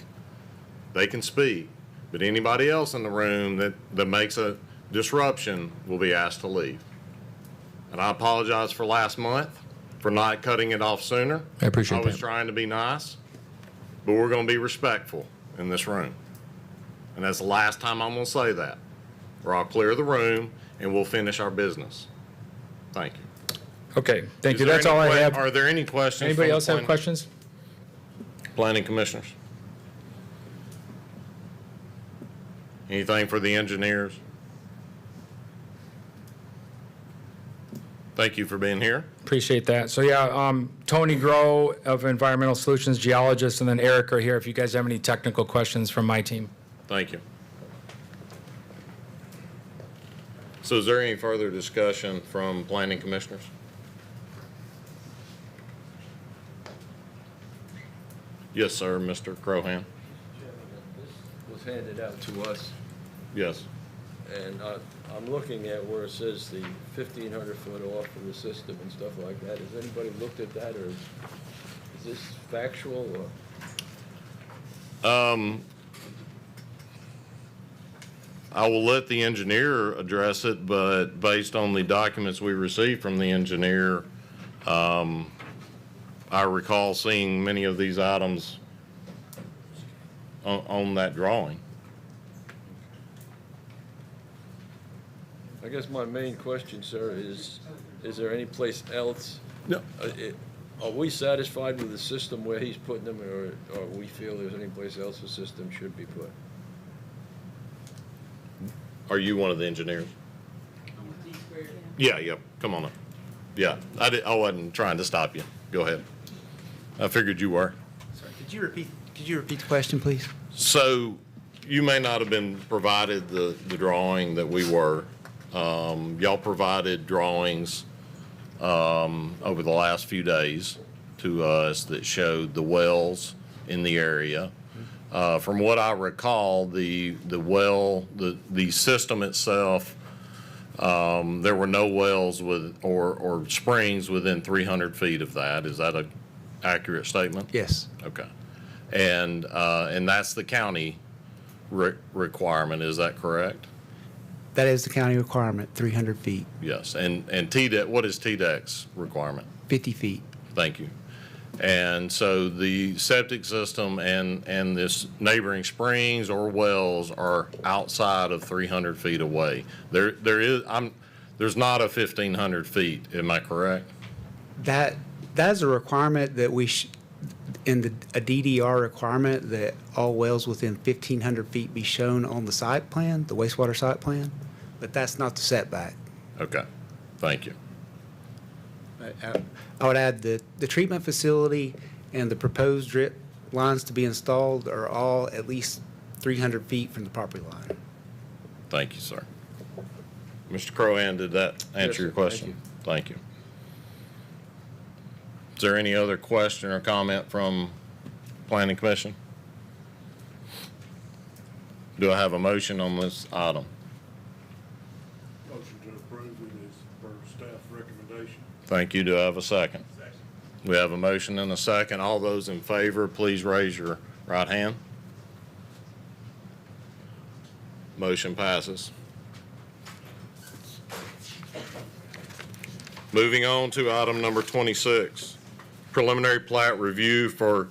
they can speak. But anybody else in the room that makes a disruption will be asked to leave. And I apologize for last month for not cutting it off sooner. I appreciate that. I was trying to be nice, but we're going to be respectful in this room. And that's the last time I'm going to say that. Or I'll clear the room and we'll finish our business. Thank you. Okay, thank you. Is there That's any all I have. Are there any questions? Anybody from the else have questions? Planning commissioners? Anything for the engineers? Thank you for being here. Appreciate that. So yeah, Tony Groh of Environmental Solutions, geologist, and then Eric are here if you guys have any technical questions from my team. Thank you. So is there any further discussion from planning commissioners? Yes, sir, Mr. Crohan. This was handed out to us, Yes. and I'm looking at where it says the 1,500 foot off of the system and stuff like that. Has anybody looked at that, or is this factual, or? I will let the engineer address it, but based on the documents we received from the engineer, I recall seeing many of these items on that drawing. I guess my main question, sir, is there any place else? No. Are we satisfied with the system where he's putting them, or we feel there's any place else the system should be put? Are you one of the engineers? Yeah, yep. Come on up. Yeah, I wasn't trying to stop you. Go ahead. I figured you were. Sorry, could you repeat the question, please? So you may not have been provided the drawing that we were. Y'all provided drawings over the last few days to us that showed the wells in the area. From what I recall, the system itself, there were no wells or springs within 300 feet of that. Is that an accurate statement? Yes. Okay. And that's the county requirement, is that correct? That is the county requirement, 300 feet, Yes. And TDEC, what is TDEC's requirement? 50 feet. Thank you. And so the septic system and this neighboring springs or wells are outside of 300 feet away. There's not a 1,500 feet, am I correct? That's a requirement that a DDR requirement that all wells within 1,500 feet be shown on the site plan, the wastewater site plan, but that's not the setback. Okay, thank you. I would add that the treatment facility and the proposed drip lines to be installed are all at least 300 feet from the property line. Thank you, sir. Mr. Crowan, did that answer your question? Thank you. Is there any other question or comment from Planning Commission? Do I have a motion on this item? Motion to approve it is for staff recommendation. Thank you. Do I have a second? Second. We have a motion and a second. All those in favor, please raise your right hand. Motion passes. Moving on to item number 26, preliminary plat review for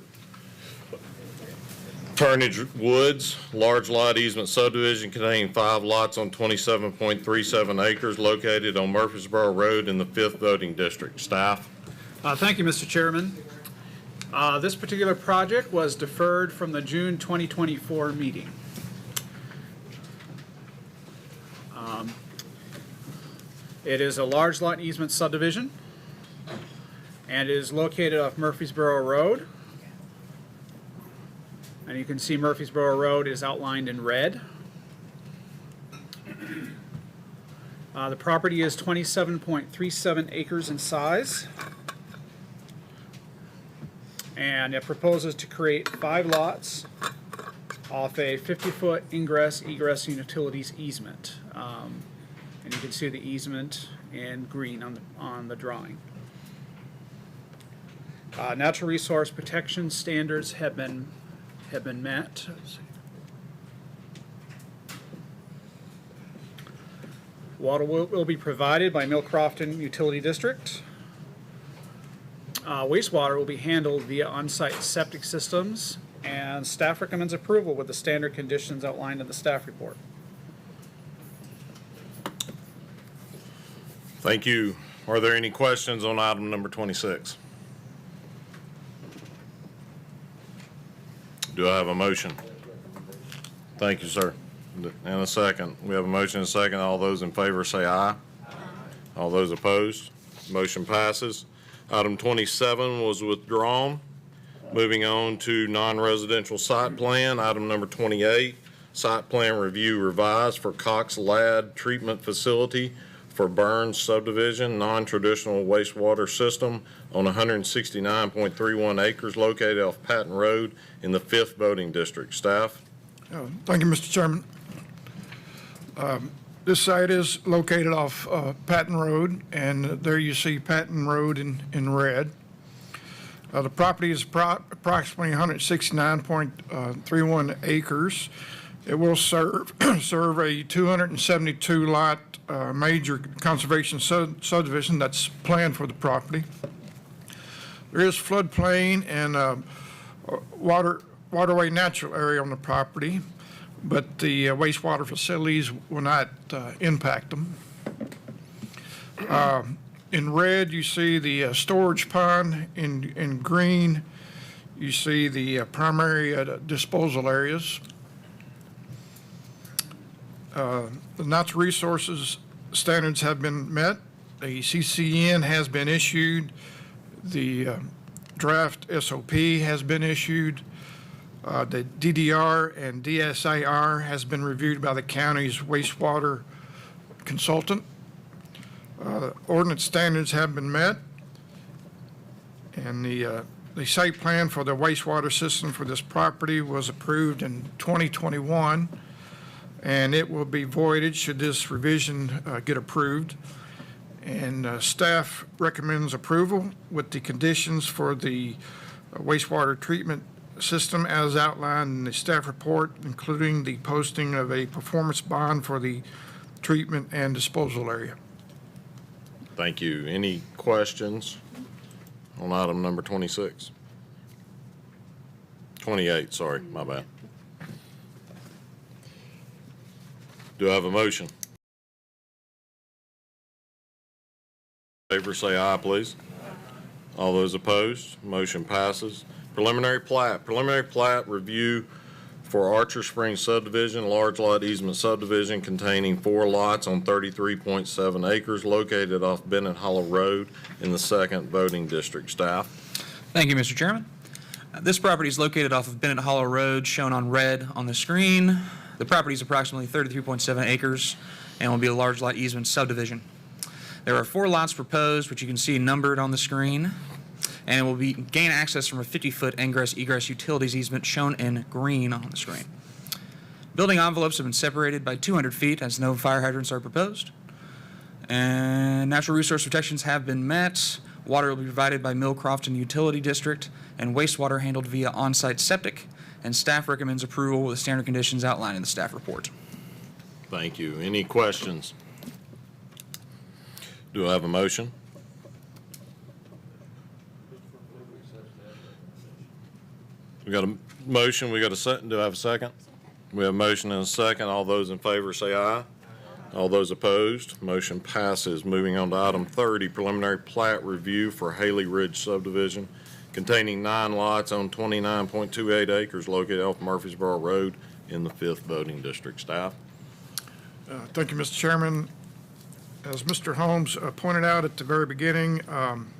Turnage Woods, large lot easement subdivision containing 5 lots on 27.37 acres located on Murfreesboro Road in the 5th voting district. Staff? Thank you, Mr. Chairman. This particular project was deferred from the June 2024 meeting. It is a large lot easement subdivision, and it is located off Murfreesboro Road. And you can see Murfreesboro Road is outlined in red. The property is 27.37 acres in size. And it proposes to create 5 lots off a 50-foot ingress, egress, and utilities easement. And you can see the easement in green on the drawing. Natural resource protection standards have been met. Water will be provided by Mill Crofton Utility District. Wastewater will be handled via on-site septic systems, and staff recommends approval with the standard conditions outlined in the staff report. Thank you. Are there any questions on item number 26? Do I have a motion? Thank you, sir. And a second. We have a motion and a second. All those in favor say aye. Aye. All those opposed? Motion passes. Item 27 was withdrawn. Moving on to non-residential site plan. Item number 28, site plan review revised for Cox Lad Treatment Facility for Burns subdivision, non-traditional wastewater system on 169.31 acres located off Patton Road in the 5th voting district. Staff? Thank you, Mr. Chairman. This site is located off Patton Road, and there you see Patton Road in red. The property is approximately 169.31 acres. It will serve a 272 lot major conservation subdivision that's planned for the property. There is floodplain and waterway natural area on the property, but the wastewater facilities will not impact them. In red, you see the storage pond. In green, you see the primary disposal areas. The natural resources standards have been met. The CCN has been issued. The draft SOP has been issued. The DDR and DSIR has been reviewed by the county's wastewater consultant. Ordinance standards have been met. And the site plan for the wastewater system for this property was approved in 2021, and it will be voided should this revision get approved. And staff recommends approval with the conditions for the wastewater treatment system as outlined in the staff report, including the posting of a performance bond for the treatment and disposal area. Thank you. Any questions on item number 26? 28, sorry, my bad. Do I have a motion? In favor, say aye, please. All those opposed, motion passes. Preliminary plat review for Archer Springs subdivision, large lot easement subdivision containing 4 lots on 33.7 acres located off Bennett Hollow Road in the 2nd voting district. Staff. Thank you, Mr. Chairman. This property is located off of Bennett Hollow Road, shown on red on the screen. The property is approximately 33.7 acres and will be a large lot easement subdivision. There are 4 lots proposed, which you can see numbered on the screen, and will gain access from a 50-foot ingress-egress utilities easement shown in green on the screen. Building envelopes have been separated by 200 feet as no fire hydrants are proposed. And natural resource protections have been met. Water will be provided by Mill Crofton Utility District and wastewater handled via on-site septic. And staff recommends approval with standard conditions outlined in the staff report. Thank you. Any questions? Do I have a motion? We got a motion, we got a second. Do I have a second? We have a motion and a second. All those in favor say aye. All those opposed, motion passes. Moving on to item 30, preliminary plat review for Haley Ridge subdivision containing 9 lots on 29.28 acres located off Murfreesboro Road in the 5th voting district. Staff. Thank you, Mr. Chairman. As Mr. Holmes pointed out at the very beginning,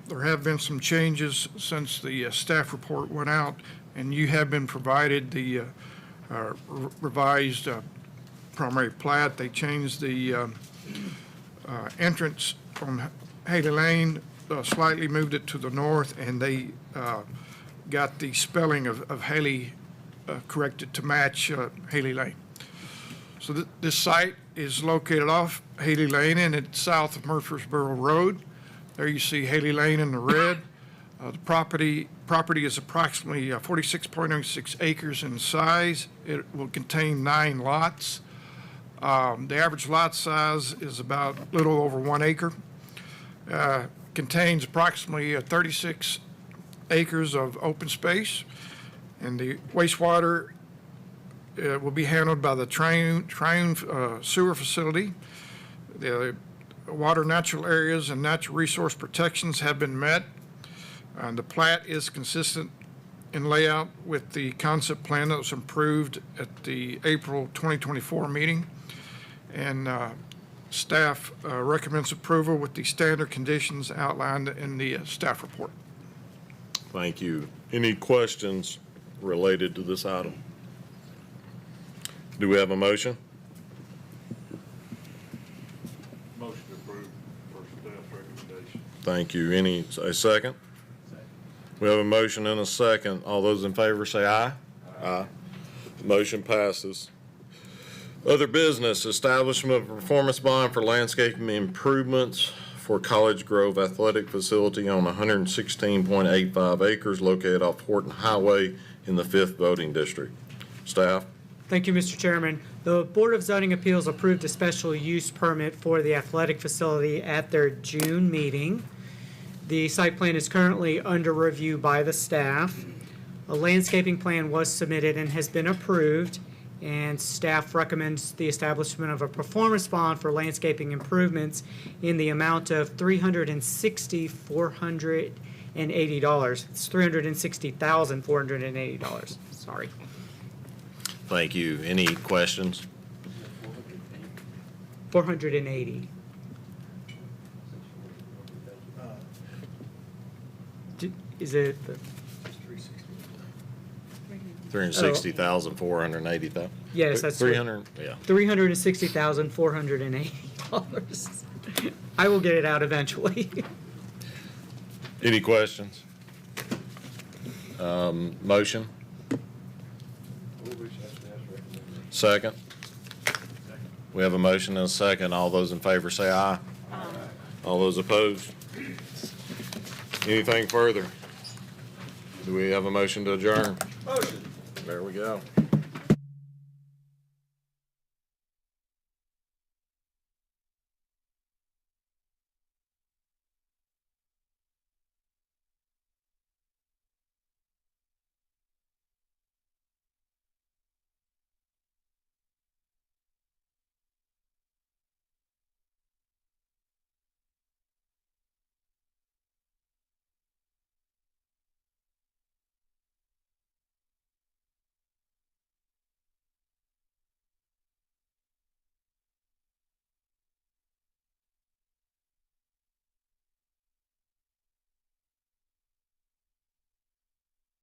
there have been some changes since the staff report went out, and you have been provided the revised primary plat. They changed the entrance from Haley Lane, slightly moved it to the north, and they got the spelling of Haley corrected to match Haley Lane. So this site is located off Haley Lane and it's south of Murfreesboro Road. There you see Haley Lane in the red. The property is approximately 46.06 acres in size. It will contain 9 lots. The average lot size is about a little over 1 acre. Contains approximately 36 acres of open space, and the wastewater will be handled by the Triune Sewer Facility. The water natural areas and natural resource protections have been met. The plat is consistent in layout with the concept plan that was approved at the April 2024 meeting. And staff recommends approval with the standard conditions outlined in the staff report. Thank you. Any questions related to this item? Do we have a motion? Motion approved for staff recommendation. Thank you. A second? We have a motion and a second. All those in favor say aye. Aye. Motion passes. Other business, establishment of a performance bond for landscaping improvements for College Grove Athletic Facility on 116.85 acres located off Horton Highway in the 5th voting district. Staff. Thank you, Mr. Chairman. The Board of Zoning Appeals approved a special use permit for the athletic facility at their June meeting. The site plan is currently under review by the staff. A landscaping plan was submitted and has been approved, and staff recommends the establishment of a performance bond for landscaping improvements in the amount of $360,480. It's $360,480. Sorry. Thank you. Any questions? 480. Is it the? 360,480. Yes, that's. 300, yeah. $360,480. I will get it out eventually. Any questions? Motion? Second? We have a motion and a second. All those in favor say aye. Aye. All those opposed? Anything further? Do we have a motion to adjourn? Motion. There we go.